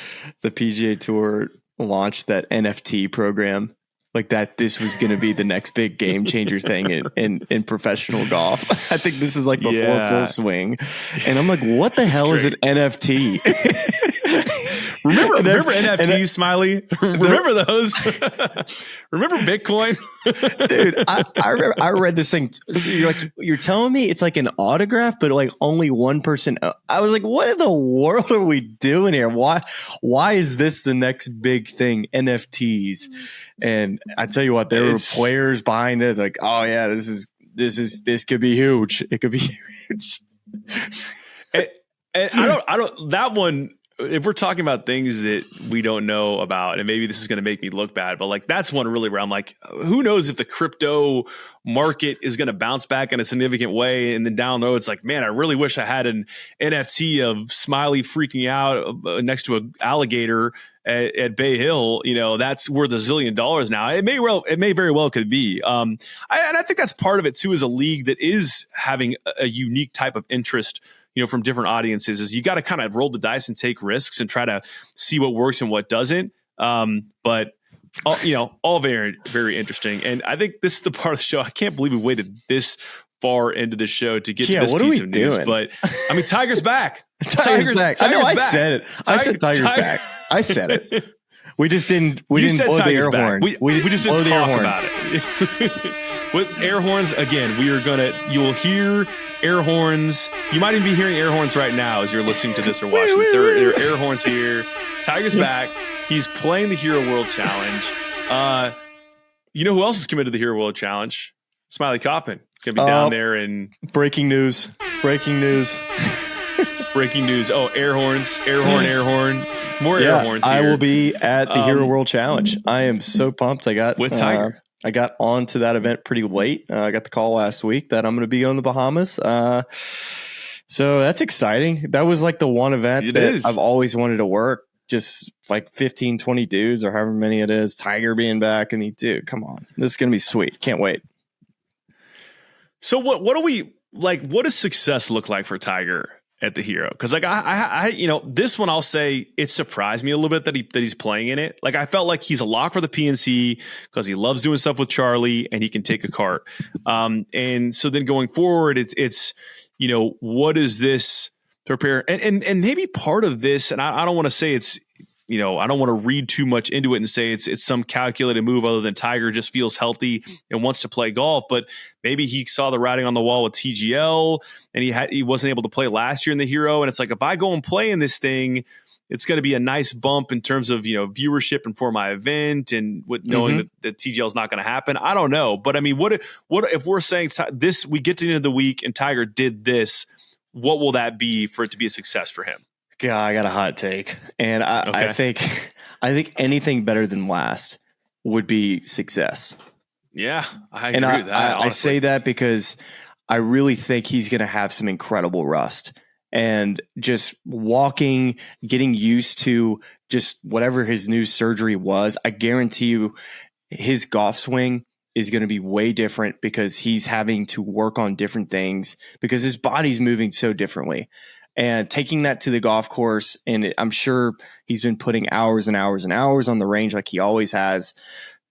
the PGA Tour launched that NFT program? like that this was going to be the next big game changer thing in professional golf. I think this is like before full swing. And I'm like, what the hell is an NFT? Remember NFTs, Smylie? Remember those? Remember Bitcoin? Dude, I read this thing. So you're telling me it's like an autograph, but like only one person. I was like, what in the world are we doing here? Why is this the next big thing? NFTs. And I tell you what, there were players behind it. Like, oh yeah, this could be huge. It could be huge. And I don't that one. If we're talking about things that we don't know about, and maybe this is going to make me look bad, but like that's one really where I'm like, who knows if the crypto market is going to bounce back in a significant way, and then down the road it's like, man, I really wish I had an NFT of Smylie freaking out next to an alligator at Bay Hill. You know, that's worth $1 zillion now. It may very well could be. And I think that's part of it too, is a league that is having a unique type of interest, you know, from different audiences. Is you got to kind of roll the dice and take risks and try to see what works and what doesn't. But all very, very interesting. And I think this is the part of the show. I can't believe we waited this far into the show to get to this piece of news. But I mean, Tiger's back. Tiger's back. I know. I said it. I said Tiger's back. I said it. We just didn't. We didn't blow the air horn. We just didn't talk about it. With air horns, again, you will hear air horns. You might even be hearing air horns right now as you're listening to this or watching this. There are air horns here. Tiger's back. He's playing the Hero World Challenge. You know who else is committed to the Hero World Challenge? Smylie Kaufman. He's going to be down there and... Breaking news. Breaking news. Oh, air horns. Air horn. More air horns here. I will be at the Hero World Challenge. I am so pumped. With Tiger. I got onto that event pretty late. I got the call last week that I'm going to be on the Bahamas. So that's exciting. That was like the one event I've always wanted to work. Just like 15, 20 dudes or however many it is. Tiger being back. I mean, dude, come on. This is going to be sweet. Can't wait. So what do we like? What does success look like for Tiger at the Hero? Because like I this one, I'll say it surprised me a little bit that he's playing in it. Like I felt like he's a lock for the PNC because he loves doing stuff with Charlie and he can take a cart. And so then going forward, it's what is this prepare and maybe part of this, and I don't want to say it's, I don't want to read too much into it and say it's some calculated move other than Tiger just feels healthy and wants to play golf. But maybe he saw the writing on the wall with TGL and he wasn't able to play last year in the Hero. And it's like, if I go and play in this thing, it's going to be a nice bump in terms of, viewership and for my event and with knowing that TGL is not going to happen. I don't know. But I mean, what if we're saying this, we get to the end of the week and Tiger did this, what will that be for it to be a success for him? Yeah, I got a hot take, and I think anything better than last would be success. Yeah, I agree with that. I say that because I really think he's going to have some incredible rust, and just walking, getting used to just whatever his new surgery was. I guarantee you, his golf swing is going to be way different because he's having to work on different things because his body's moving so differently. And taking that to the golf course, and I'm sure he's been putting hours and hours and hours on the range like he always has.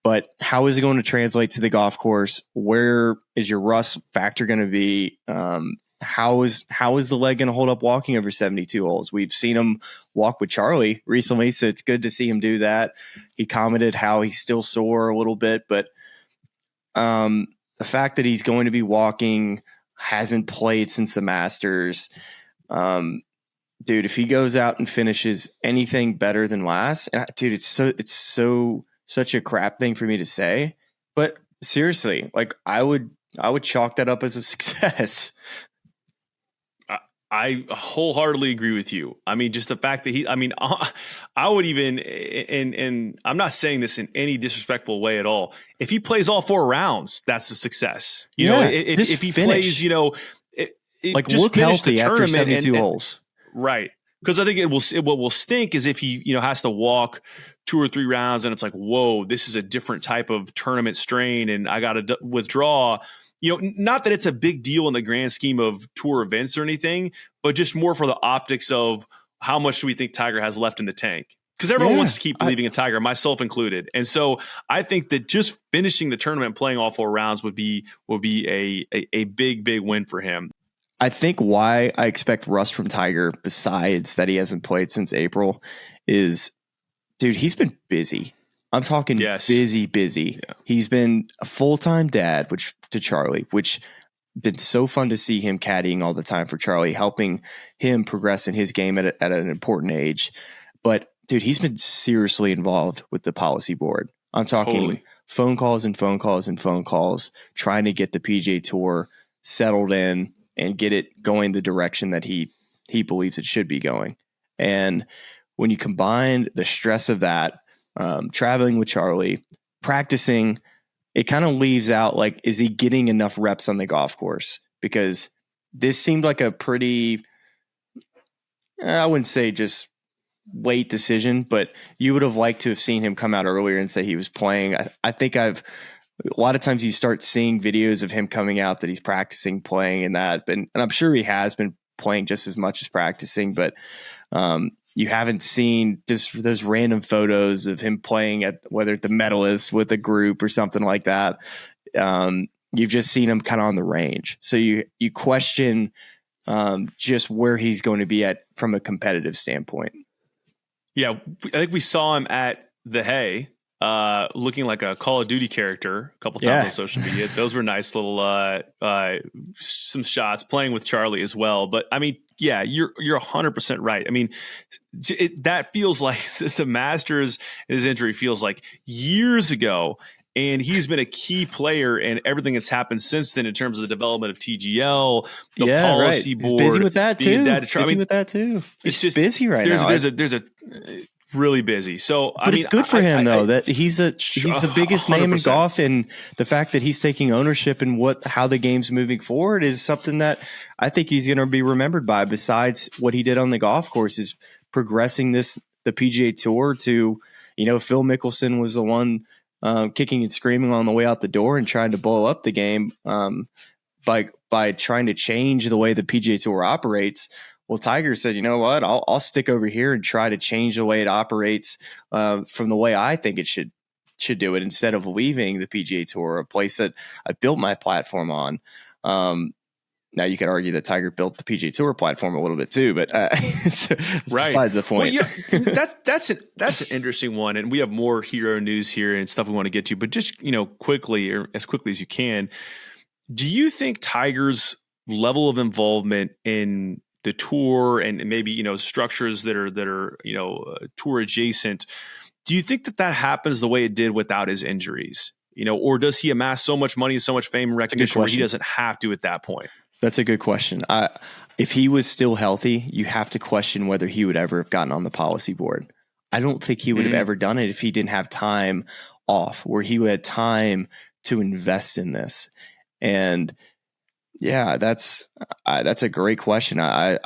But how is it going to translate to the golf course? Where is your rust factor going to be? How is the leg going to hold up walking over 72 holes? We've seen him walk with Charlie recently, so it's good to see him do that. He commented how he's still sore a little bit, but the fact that he's going to be walking, hasn't played since the Masters. Dude, if he goes out and finishes anything better than last, and dude, it's such a crap thing for me to say, but seriously, like I would chalk that up as a success. I wholeheartedly agree with you. I mean, just the fact that I would even, and I'm not saying this in any disrespectful way at all. If he plays all 4 rounds, that's a success. If he plays, like look healthy after 72 holes. Right. Because I think what will stink is if he, has to walk 2 or 3 rounds and it's like, whoa, this is a different type of tournament strain and I got to withdraw. Not that it's a big deal in the grand scheme of tour events or anything, but just more for the optics of how much do we think Tiger has left in the tank. because everyone wants to keep believing in Tiger, myself included. And so I think that just finishing the tournament, playing all 4 rounds would be a big, big win for him. I think why I expect rust from Tiger, besides that he hasn't played since April, is, dude, he's been busy. I'm talking busy. Yeah. He's been a full-time dad, to Charlie, which been so fun to see him caddying all the time for Charlie, helping him progress in his game at an important age. But dude, he's been seriously involved with the policy board. I'm talking phone calls and phone calls and phone calls, trying to get the PGA Tour settled in and get it going the direction that he believes it should be going. And when you combine the stress of that, traveling with Charlie, practicing, it kind of leaves out, like, is he getting enough reps on the golf course? Because this seemed like a pretty, I wouldn't say just late decision, but you would have liked to have seen him come out earlier and say he was playing. I think a lot of times you start seeing videos of him coming out that he's practicing playing and that, and I'm sure he has been playing just as much as practicing, but you haven't seen just those random photos of him playing at, whether at the Medalist with a group or something like that. You've just seen him kind of on the range. So you question just where he's going to be at from a competitive standpoint. Yeah, I think we saw him at the Hay, looking like a Call of Duty character a couple times on social media. Those were nice little some shots, playing with Charlie as well. But I mean, yeah, you're 100% right. I mean, that feels like the Masters, his injury feels like years ago. And he's been a key player in everything that's happened since then in terms of the development of TGL, the policy board. He's busy with that too. He's just busy right now. There's a really busy. So, but it's good for him though that he's the biggest 100%. Name in golf, and the fact that he's taking ownership in how the game's moving forward is something that I think he's going to be remembered by. Besides what he did on the golf course, is progressing the PGA Tour to, Phil Mickelson was the one kicking and screaming on the way out the door and trying to blow up the game by trying to change the way the PGA Tour operates. Well, Tiger said, you know what, I'll stick over here and try to change the way it operates from the way I think it should do it, instead of leaving the PGA Tour, a place that I built my platform on. Now you could argue that Tiger built the PGA Tour platform a little bit too, but it's besides the point. Well, yeah, that's an interesting one, and we have more hero news here and stuff we want to get to. But just quickly, or as quickly as you can, do you think Tiger's level of involvement in the tour and maybe structures that are tour adjacent, do you think that happens the way it did without his injuries? Or does he amass so much money and so much fame and recognition where he doesn't have to at that point? That's a good question. If he was still healthy, you have to question whether he would ever have gotten on the policy board. I don't think he would have ever done it if he didn't have time off, where he had time to invest in this. And yeah, that's a great question. I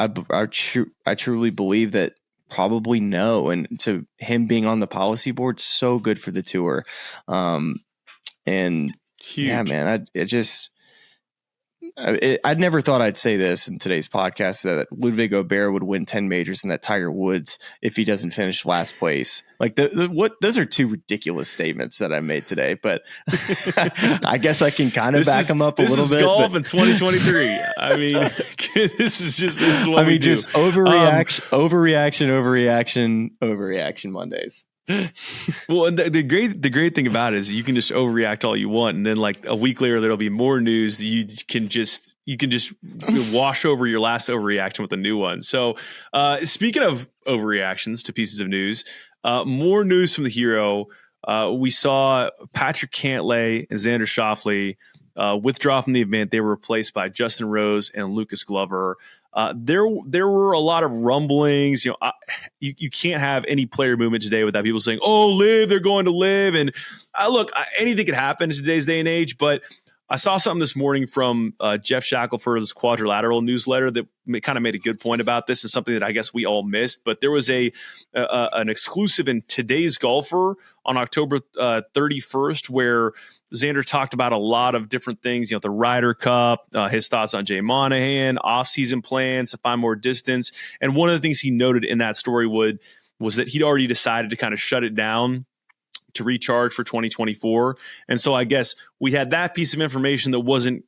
truly believe that probably no. And to him being on the policy board, so good for the tour. And huge. Yeah, man, I never thought I'd say this in today's podcast, that Ludvig Åberg would win 10 majors and that Tiger Woods, if he doesn't finish last place. Like those are two ridiculous statements that I made today, but I guess I can kind of back them up a little bit. This is golf in 2023. I mean, this is what we do. Just overreaction Mondays. Well, and the great thing about it is you can just overreact all you want, and then like a week later there'll be more news that you can just wash over your last overreaction with a new one. So speaking of overreactions to pieces of news, more news from the hero. We saw Patrick Cantlay and Xander Schauffele withdraw from the event. They were replaced by Justin Rose and Lucas Glover. There were a lot of rumblings. You can't have any player movement today without people saying, "Oh, live, they're going to live." And look, anything could happen in today's day and age. But I saw something this morning from Jeff Shackelford's Quadrilateral newsletter that kind of made a good point about this, and something that I guess we all missed. But there was an exclusive in Today's Golfer on October 31st where Xander talked about a lot of different things, the Ryder Cup, his thoughts on Jay Monahan, off-season plans to find more distance. And one of the things he noted in that story was that he'd already decided to kind of shut it down to recharge for 2024. And so I guess we had that piece of information that wasn't,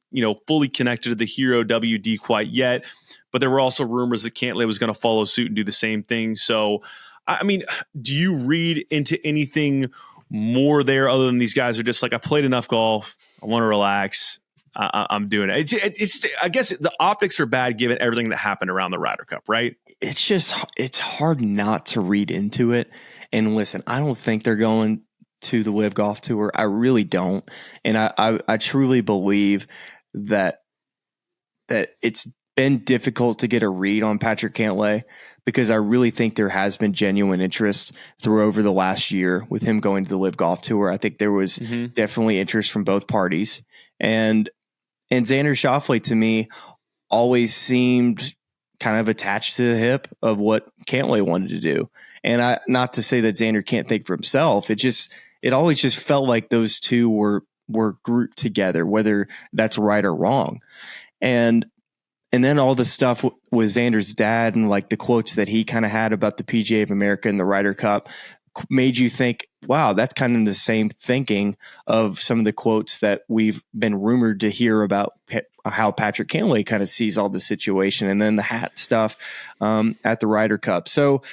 fully connected to the Hero WD quite yet. But there were also rumors that Cantlay was going to follow suit and do the same thing. So, I mean, do you read into anything more there other than these guys are just like, I played enough golf, I want to relax, I'm doing it. It's I guess the optics are bad given everything that happened around the Ryder Cup, right? It's hard not to read into it. And listen, I don't think they're going to the Live Golf Tour. I really don't. And I truly believe that it's been difficult to get a read on Patrick Cantlay, because I really think there has been genuine interest through over the last year with him going to the Live Golf Tour. I think there was definitely interest from both parties. And Xander Schauffele, to me, always seemed kind of attached to the hip of what Cantlay wanted to do. And not to say that Xander can't think for himself. It always just felt like those two were grouped together, whether that's right or wrong. And then all the stuff with Xander's dad and like the quotes that he kind of had about the PGA of America and the Ryder Cup made you think, wow, that's kind of the same thinking of some of the quotes that we've been rumored to hear about how Patrick Cantlay kind of sees all the situation, and then the hat stuff at the Ryder Cup. So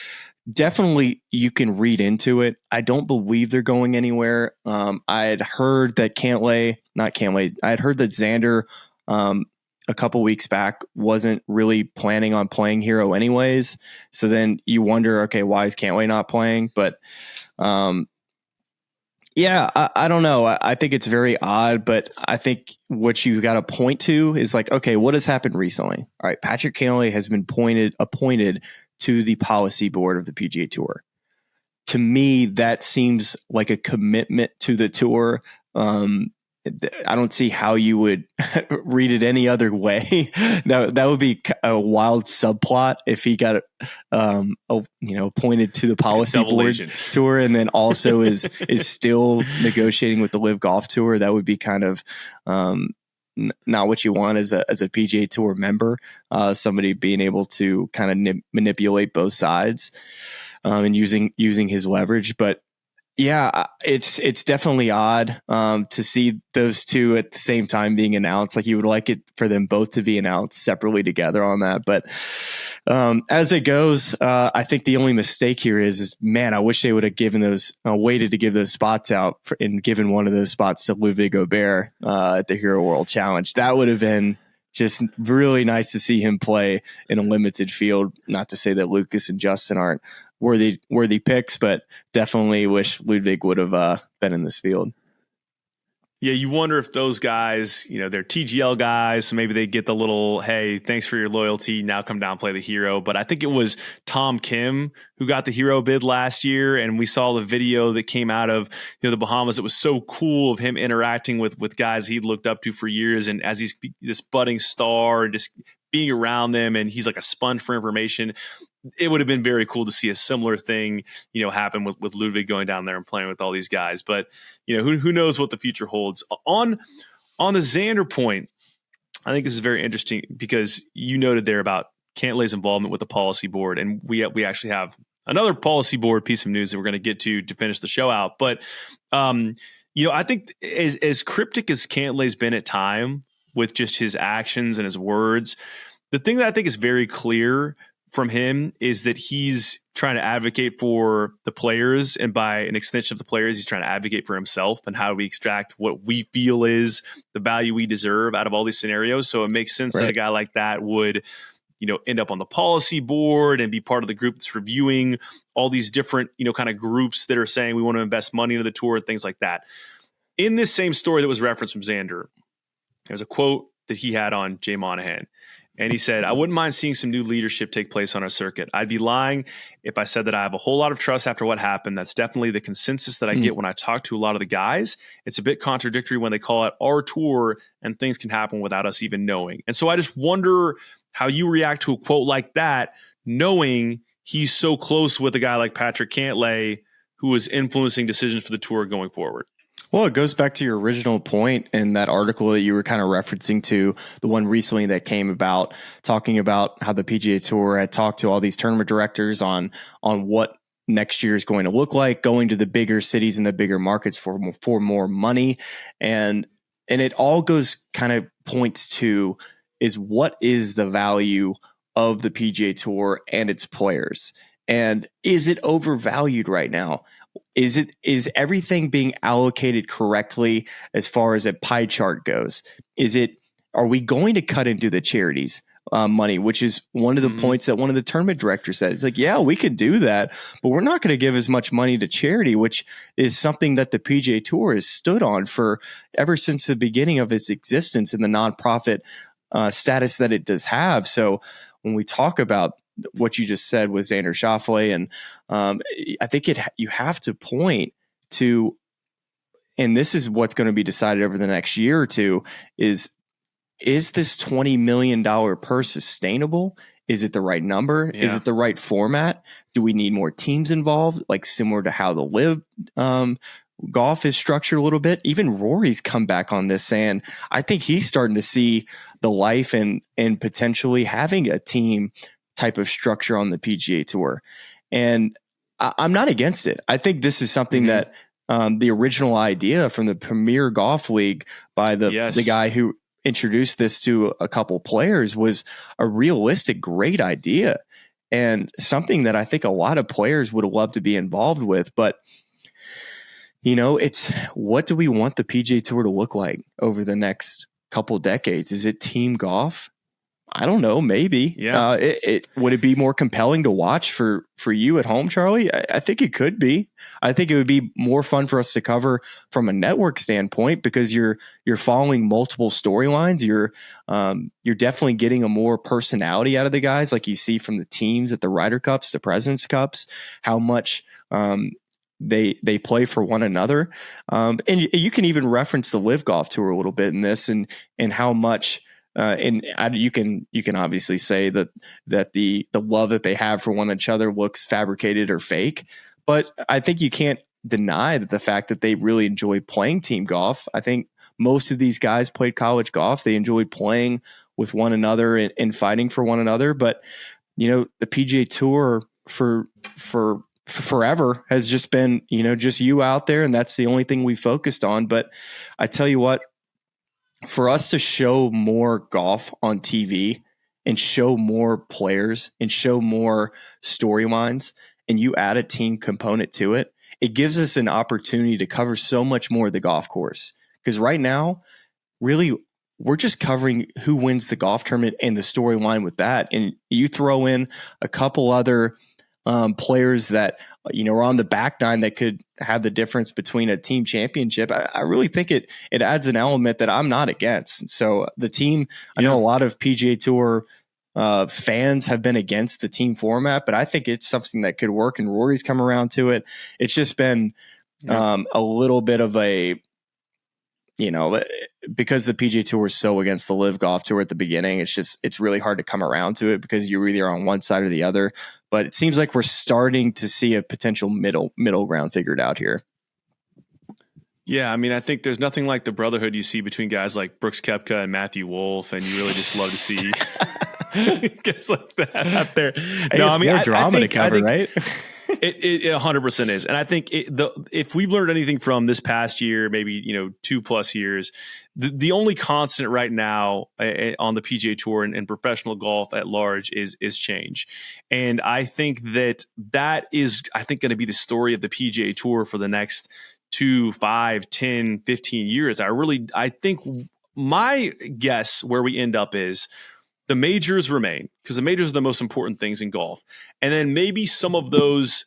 definitely you can read into it. I don't believe they're going anywhere. I had heard that I had heard that Xander a couple weeks back wasn't really planning on playing Hero anyways. So then you wonder, okay, why is Cantlay not playing? But yeah, I don't know. I think it's very odd, but I think what you got to point to is like, okay, what has happened recently? All right, Patrick Cantlay has been appointed to the policy board of the PGA Tour. To me, that seems like a commitment to the tour. I don't see how you would read it any other way. That would be a wild subplot if he got appointed to the policy board tour, and then also is still negotiating with the Live Golf Tour. That would be kind of not what you want as a PGA Tour member. Somebody being able to kind of manipulate both sides and using his leverage, but. Yeah, it's definitely odd to see those two at the same time being announced. Like you would like it for them both to be announced separately together on that. But as it goes, I think the only mistake here is man, I wish they would have given waited to give those spots out and given one of those spots to Ludvig Åberg at the Hero World Challenge. That would have been just really nice to see him play in a limited field. Not to say that Lucas and Justin aren't worthy picks, but definitely wish Ludvig would have been in this field. Yeah, you wonder if those guys, they're TGL guys, so maybe they get the little, hey, thanks for your loyalty, now come down and play the Hero. But I think it was Tom Kim who got the Hero bid last year, and we saw the video that came out of the Bahamas. It was so cool of him interacting with guys he'd looked up to for years, and as he's this budding star, and just being around them, and he's like a sponge for information. It would have been very cool to see a similar thing, happen with Ludvig going down there and playing with all these guys. But, who knows what the future holds. On the Xander point, I think this is very interesting because you noted there about Cantlay's involvement with the policy board. And we actually have another policy board piece of news that we're going to get to finish the show out. But, I think as cryptic as Cantlay's been at time with just his actions and his words, the thing that I think is very clear from him is that he's trying to advocate for the players, and by an extension of the players, he's trying to advocate for himself and how we extract what we feel is the value we deserve out of all these scenarios. So it makes sense that a guy like that would, end up on the policy board and be part of the group that's reviewing all these different, kind of groups that are saying we want to invest money into the tour and things like that. In this same story that was referenced from Xander, there's a quote that he had on Jay Monahan. And he said, I wouldn't mind seeing some new leadership take place on our circuit. I'd be lying if I said that I have a whole lot of trust after what happened. That's definitely the consensus that I get when I talk to a lot of the guys. It's a bit contradictory when they call it our tour and things can happen without us even knowing. And so I just wonder how you react to a quote like that, knowing he's so close with a guy like Patrick Cantlay, who is influencing decisions for the tour going forward. Well, it goes back to your original point in that article that you were kind of referencing to, the one recently that came about, talking about how the PGA Tour had talked to all these tournament directors on what next year is going to look like, going to the bigger cities and the bigger markets for more money. And it all goes kind of points to is what is the value of the PGA Tour and its players? And is it overvalued right now? Is everything being allocated correctly as far as a pie chart goes? Are we going to cut into the charities money, which is one of the points that one of the tournament directors said. It's like, yeah, we could do that, but we're not going to give as much money to charity, which is something that the PGA Tour has stood on for ever since the beginning of its existence in the nonprofit status that it does have. So when we talk about what you just said with Xander Schauffele, and I think you have to point to, and this is what's going to be decided over the next year or two, is this $20 million purse sustainable? Is it the right number? Yeah. Is it the right format? Do we need more teams involved, like similar to how the LIV golf is structured a little bit? Even Rory's come back on this, saying I think he's starting to see the life and potentially having a team type of structure on the PGA Tour. And I'm not against it. I think this is something that the original idea from the Premier Golf League by the guy who introduced this to a couple players was a realistic, great idea, and something that I think a lot of players would love to be involved with. But, it's what do we want the PGA Tour to look like over the next couple decades? Is it team golf? I don't know. Maybe. Yeah. Would it be more compelling to watch for you at home, Charlie? I think it could be. I think it would be more fun for us to cover from a network standpoint because you're following multiple storylines. You're definitely getting a more personality out of the guys, like you see from the teams at the Ryder Cups, the President's Cups, how much they play for one another. And you can even reference the LIV Golf Tour a little bit in this and how much. You can obviously say that the love that they have for one another looks fabricated or fake, but I think you can't deny that the fact that they really enjoy playing team golf. I think most of these guys played college golf. They enjoyed playing with one another and fighting for one another. But the PGA Tour for forever has just been just you out there, and that's the only thing we focused on. But I tell you what. For us to show more golf on TV and show more players and show more storylines, and you add a team component to it, it gives us an opportunity to cover so much more of the golf course. Because right now, really, we're just covering who wins the golf tournament and the storyline with that. And you throw in a couple other players that are on the back nine that could have the difference between a team championship. I really think it adds an element that I'm not against. So the team, I know a lot of PGA Tour fans have been against the team format, but I think it's something that could work, and Rory's come around to it. It's just been a little bit of a, because the PGA Tour is so against the LIV Golf Tour at the beginning, it's really hard to come around to it because you're either on one side or the other. But it seems like we're starting to see a potential middle ground figured out here. Yeah, I mean, I think there's nothing like the brotherhood you see between guys like Brooks Koepka and Matthew Wolff, and you really just love to see guys like that out there. More drama to cover, right? It 100% is. And I think if we've learned anything from this past year, maybe 2+ years, the only constant right now on the PGA Tour and professional golf at large is change. And I think that is going to be the story of the PGA Tour for the next 2, 5, 10, 15 years. I think my guess where we end up is the majors remain, because the majors are the most important things in golf. And then maybe some of those,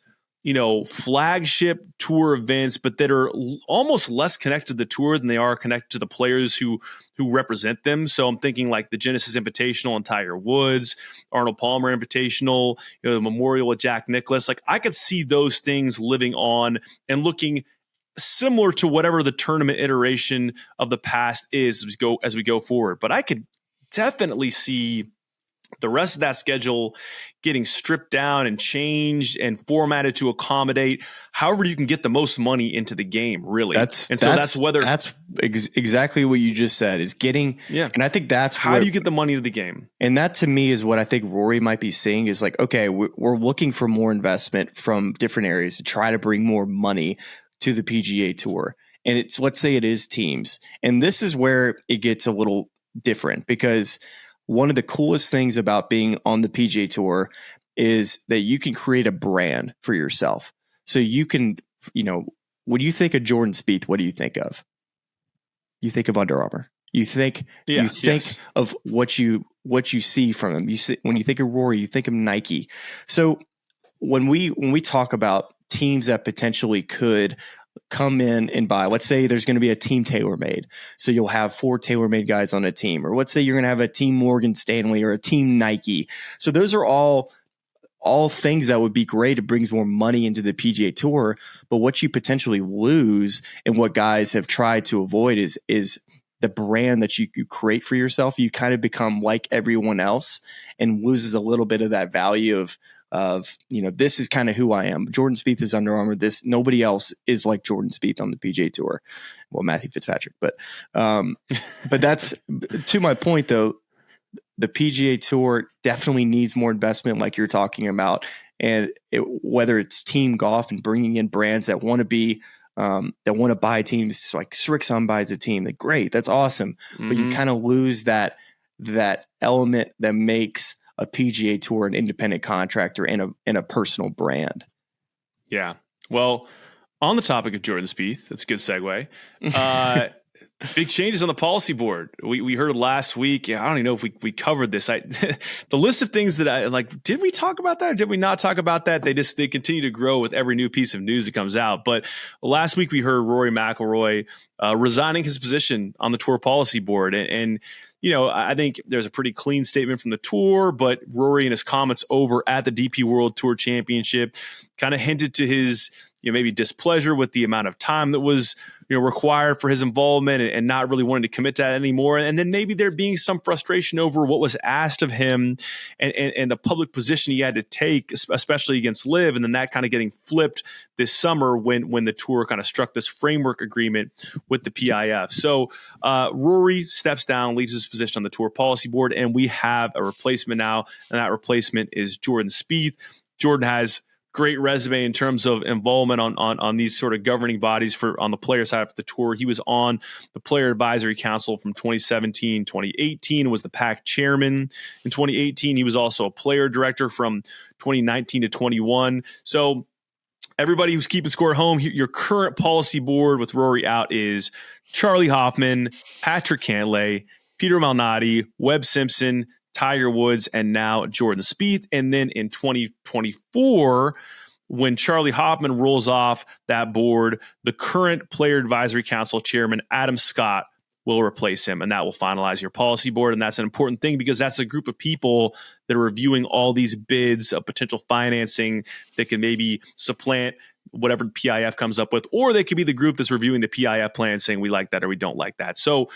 flagship tour events, but that are almost less connected to the tour than they are connected to the players who represent them. So I'm thinking like the Genesis Invitational and Tiger Woods, Arnold Palmer Invitational, the Memorial with Jack Nicklaus. Like I could see those things living on and looking similar to whatever the tournament iteration of the past is as we go forward. But I could definitely see the rest of that schedule getting stripped down and changed and formatted to accommodate however you can get the most money into the game, really. That's exactly what you just said is getting. Yeah. And I think that's how do you get the money to the game? And that to me is what I think Rory might be seeing is like, okay, we're looking for more investment from different areas to try to bring more money to the PGA Tour. And let's say it is teams. And this is where it gets a little different, because one of the coolest things about being on the PGA Tour is that you can create a brand for yourself. So you can, when you think of Jordan Spieth, what do you think of? You think of Under Armour. You think of what you see from him. When you think of Rory, you think of Nike. So when we talk about teams that potentially could come in and buy, let's say there's going to be a team TaylorMade. So you'll have 4 TaylorMade guys on a team, or let's say you're going to have a team Morgan Stanley or a team Nike. So those are all things that would be great. It brings more money into the PGA Tour. But what you potentially lose, and what guys have tried to avoid, is the brand that you create for yourself. You kind of become like everyone else and loses a little bit of that value of this is kind of who I am. Jordan Spieth is Under Armour. Nobody else is like Jordan Spieth on the PGA Tour. Well, Matthew Fitzpatrick, but that's to my point though. The PGA Tour definitely needs more investment, like you're talking about, and whether it's team golf and bringing in brands that want to be that want to buy teams, like Srixon buys a team. Great, that's awesome, but you kind of lose that element that makes a PGA Tour an independent contractor and a personal brand. Yeah. Well, on the topic of Jordan Spieth, that's a good segue. Big changes on the policy board. We heard last week. I don't even know if we covered this. The list of things that I like. Did we talk about that? Or did we not talk about that? They continue to grow with every new piece of news that comes out. But last week we heard Rory McIlroy resigning his position on the tour policy board, and I think there's a pretty clean statement from the tour, but Rory in his comments over at the DP World Tour Championship kind of hinted to his maybe displeasure with the amount of time that was required for his involvement, and not really wanting to commit to that anymore. And then maybe there being some frustration over what was asked of him and the public position he had to take, especially against Liv. And then that kind of getting flipped this summer when the tour kind of struck this framework agreement with the PIF. So Rory steps down, leaves his position on the tour policy board, and we have a replacement now. And that replacement is Jordan Spieth. Jordan has great resume in terms of involvement on these sort of governing bodies on the player side of the tour. He was on the Player Advisory Council from 2017, 2018, was the PAC chairman in 2018. He was also a player director from 2019 to 21. So everybody who's keeping score at home, your current policy board with Rory out is Charlie Hoffman, Patrick Cantlay, Peter Malnati, Webb Simpson, Tiger Woods, and now Jordan Spieth. And then in 2024, when Charlie Hoffman rolls off that board, the current Player Advisory Council chairman, Adam Scott, will replace him, and that will finalize your policy board. And that's an important thing, because that's a group of people that are reviewing all these bids of potential financing that can maybe supplant whatever the PIF comes up with, or they could be the group that's reviewing the PIF plan saying we like that or we don't like that. So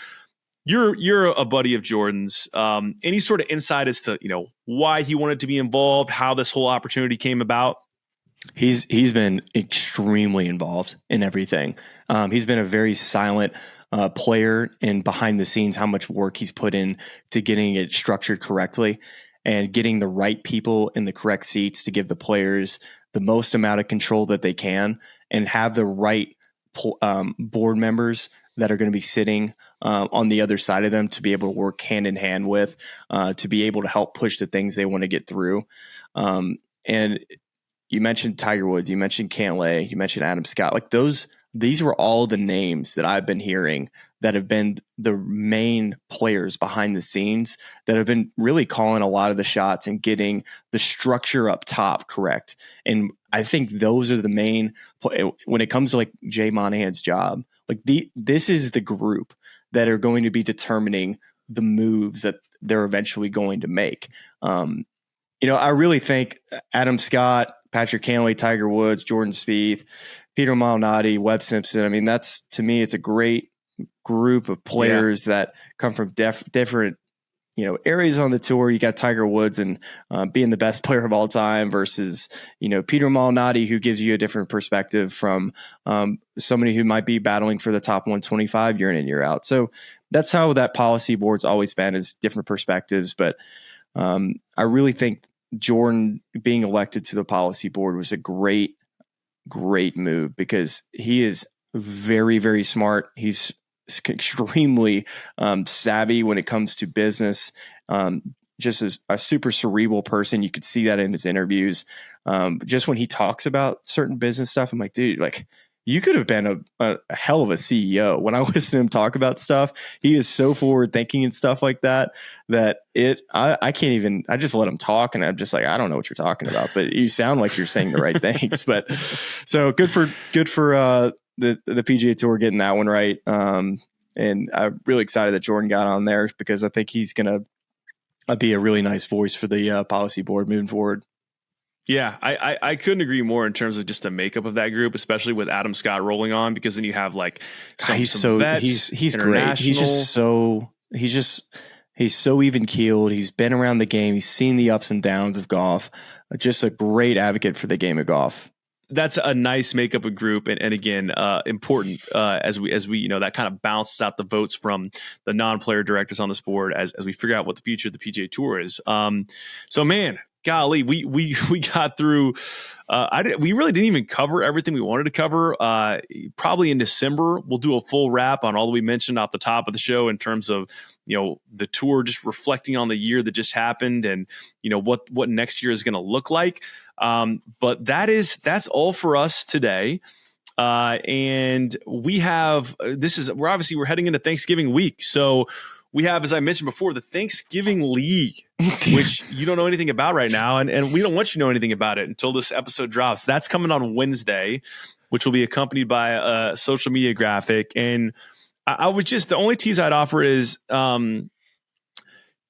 You're a buddy of Jordan's. Any sort of insight as to why he wanted to be involved, how this whole opportunity came about? He's been extremely involved in everything. He's been a very silent player, and behind the scenes, how much work he's put in to getting it structured correctly and getting the right people in the correct seats to give the players the most amount of control that they can, and have the right board members that are going to be sitting on the other side of them to be able to work hand in hand with, to be able to help push the things they want to get through. And you mentioned Tiger Woods, you mentioned Cantlay, you mentioned Adam Scott. Like these were all the names that I've been hearing that have been the main players behind the scenes that have been really calling a lot of the shots and getting the structure up top correct. And I think those are the main, when it comes to like Jay Monahan's job, like this is the group that are going to be determining the moves that they're eventually going to make. I really think Adam Scott, Patrick Cantlay, Tiger Woods, Jordan Spieth, Peter Malnati, Webb Simpson. I mean, to me, it's a great group of players that come from different areas on the tour. You got Tiger Woods and being the best player of all time versus, Peter Malnati, who gives you a different perspective from somebody who might be battling for the top 125 year in and year out. So that's how that policy board's always been, is different perspectives. But I really think Jordan being elected to the policy board was a great move, because he is very, very smart. He's extremely savvy when it comes to business. Just as a super cerebral person. You could see that in his interviews. Just when he talks about certain business stuff, I'm like, dude, like, you could have been a hell of a CEO. When I listen to him talk about stuff, he is so forward thinking and stuff like that, I can't even, I just let him talk. And I'm just like, I don't know what you're talking about, but you sound like you're saying the right things. But so good for the PGA Tour getting that one right. And I'm really excited that Jordan got on there, because I think he's going to be a really nice voice for the policy board moving forward. Yeah, I couldn't agree more in terms of just the makeup of that group, especially with Adam Scott rolling on, because then you have like he's great. He's so even keeled. He's been around the game. He's seen the ups and downs of golf. Just a great advocate for the game of golf. That's a nice makeup of group, and again, important as we that kind of balances out the votes from the non-player directors on this board as we figure out what the future of the PGA Tour is. So man, golly, we got through. We really didn't even cover everything we wanted to cover. Probably in December, we'll do a full wrap on all that we mentioned off the top of the show in terms of the tour, just reflecting on the year that just happened, and what next year is going to look like. But that's all for us today. And we're heading into Thanksgiving week. So we have, as I mentioned before, the Thanksgiving League, which you don't know anything about right now. And we don't want you to know anything about it until this episode drops. That's coming on Wednesday, which will be accompanied by a social media graphic. And I would the only tease I'd offer is,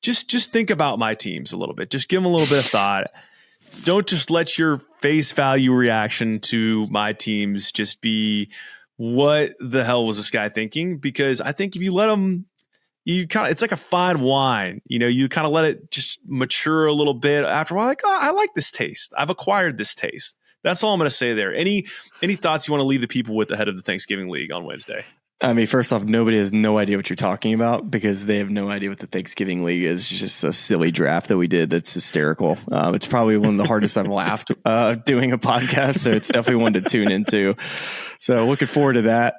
just think about my teams a little bit. Just give them a little bit of thought. Don't just let your face value reaction to my teams just be, what the hell was this guy thinking? Because I think if you let him, it's like a fine wine, you kind of let it just mature a little bit. After a while, like, oh, I like this taste. I've acquired this taste. That's all I'm going to say there. Any thoughts you want to leave the people with ahead of the Thanksgiving League on Wednesday? I mean, first off, nobody has no idea what you're talking about, because they have no idea what the Thanksgiving League is. It's just a silly draft that we did that's hysterical. It's probably one of the hardest I've laughed doing a podcast, so it's definitely one to tune into. So looking forward to that.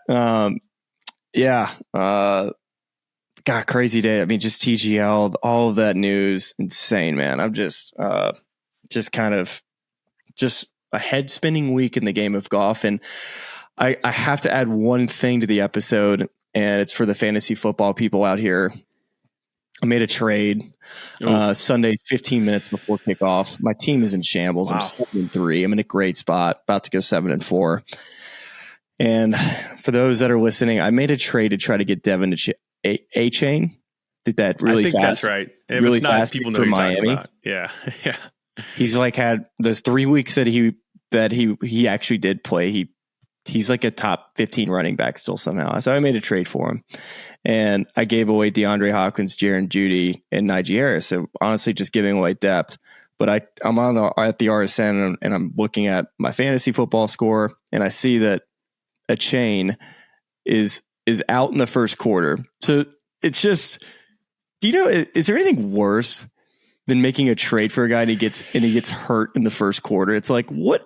God, crazy day. I mean, just TGL, all of that news, insane, man. I'm just kind of a head spinning week in the game of golf. And I have to add one thing to the episode, and it's for the fantasy football people out here. I made a trade Sunday, 15 minutes before kickoff. My team is in shambles. Wow. I'm 7-3. I'm in a great spot, about to go 7-4. And for those that are listening, I made a trade to try to get Devin to A chain. Did that really fast. I think that's right. If really it's not, fast people know for you're Miami. About. Yeah. Yeah. He's like had those 3 weeks that he actually did play. He's like a top 15 running back still somehow. So I made a trade for him, and I gave away DeAndre Hopkins, Jaron Judy, and Najee Harris. So honestly, just giving away depth. But I'm at the RSM, and I'm looking at my fantasy football score, and I see that a chain is out in the first quarter. So it's just, is there anything worse than making a trade for a guy and he gets hurt in the first quarter? It's like, what?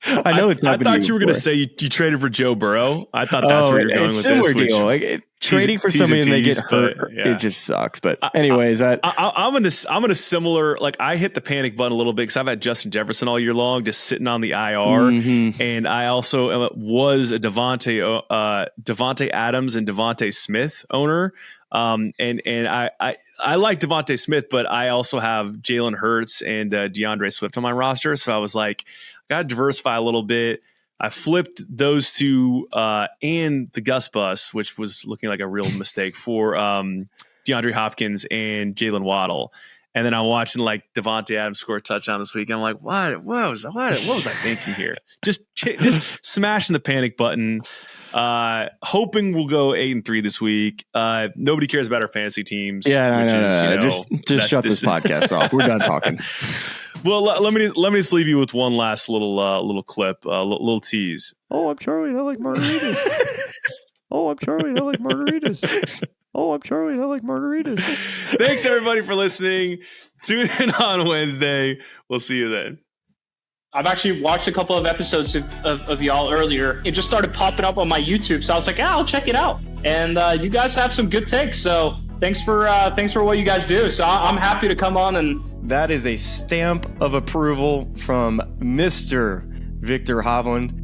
I know it's happened. I thought you were going to say you traded for Joe Burrow. I thought that's where you're going with this. Similar deal. Trading for somebody and they get hurt, it just sucks. But anyways, I'm in a similar, like, I hit the panic button a little bit because I've had Justin Jefferson all year long, just sitting on the IR, and I also was a Devontae Adams and Devontae Smith owner, and I like Devontae Smith, but I also have Jalen Hurts and DeAndre Swift on my roster, so I was like, got to diversify a little bit. I flipped those two and the Gus Bus, which was looking like a real mistake, for DeAndre Hopkins and Jalen Waddle. And then I'm watching like Devontae Adams score a touchdown this week. And I'm like, what was I thinking here? Just smashing the panic button. Hoping we'll go 8-3 this week. Nobody cares about our fantasy teams. Yeah, no. Just shut this podcast off. We're done talking. Well, let me just leave you with one last little clip, little tease. Oh, I'm Charlie and I like margaritas. Oh, I'm Charlie and I like margaritas. Oh, I'm Charlie and I like margaritas. Thanks everybody for listening. Tune in on Wednesday. We'll see you then. I've actually watched a couple of episodes of y'all earlier. It just started popping up on my YouTube, so I was like, I'll check it out. And you guys have some good takes, so thanks for what you guys do. So I'm happy to come on. And that is a stamp of approval from Mr. Victor Hovland.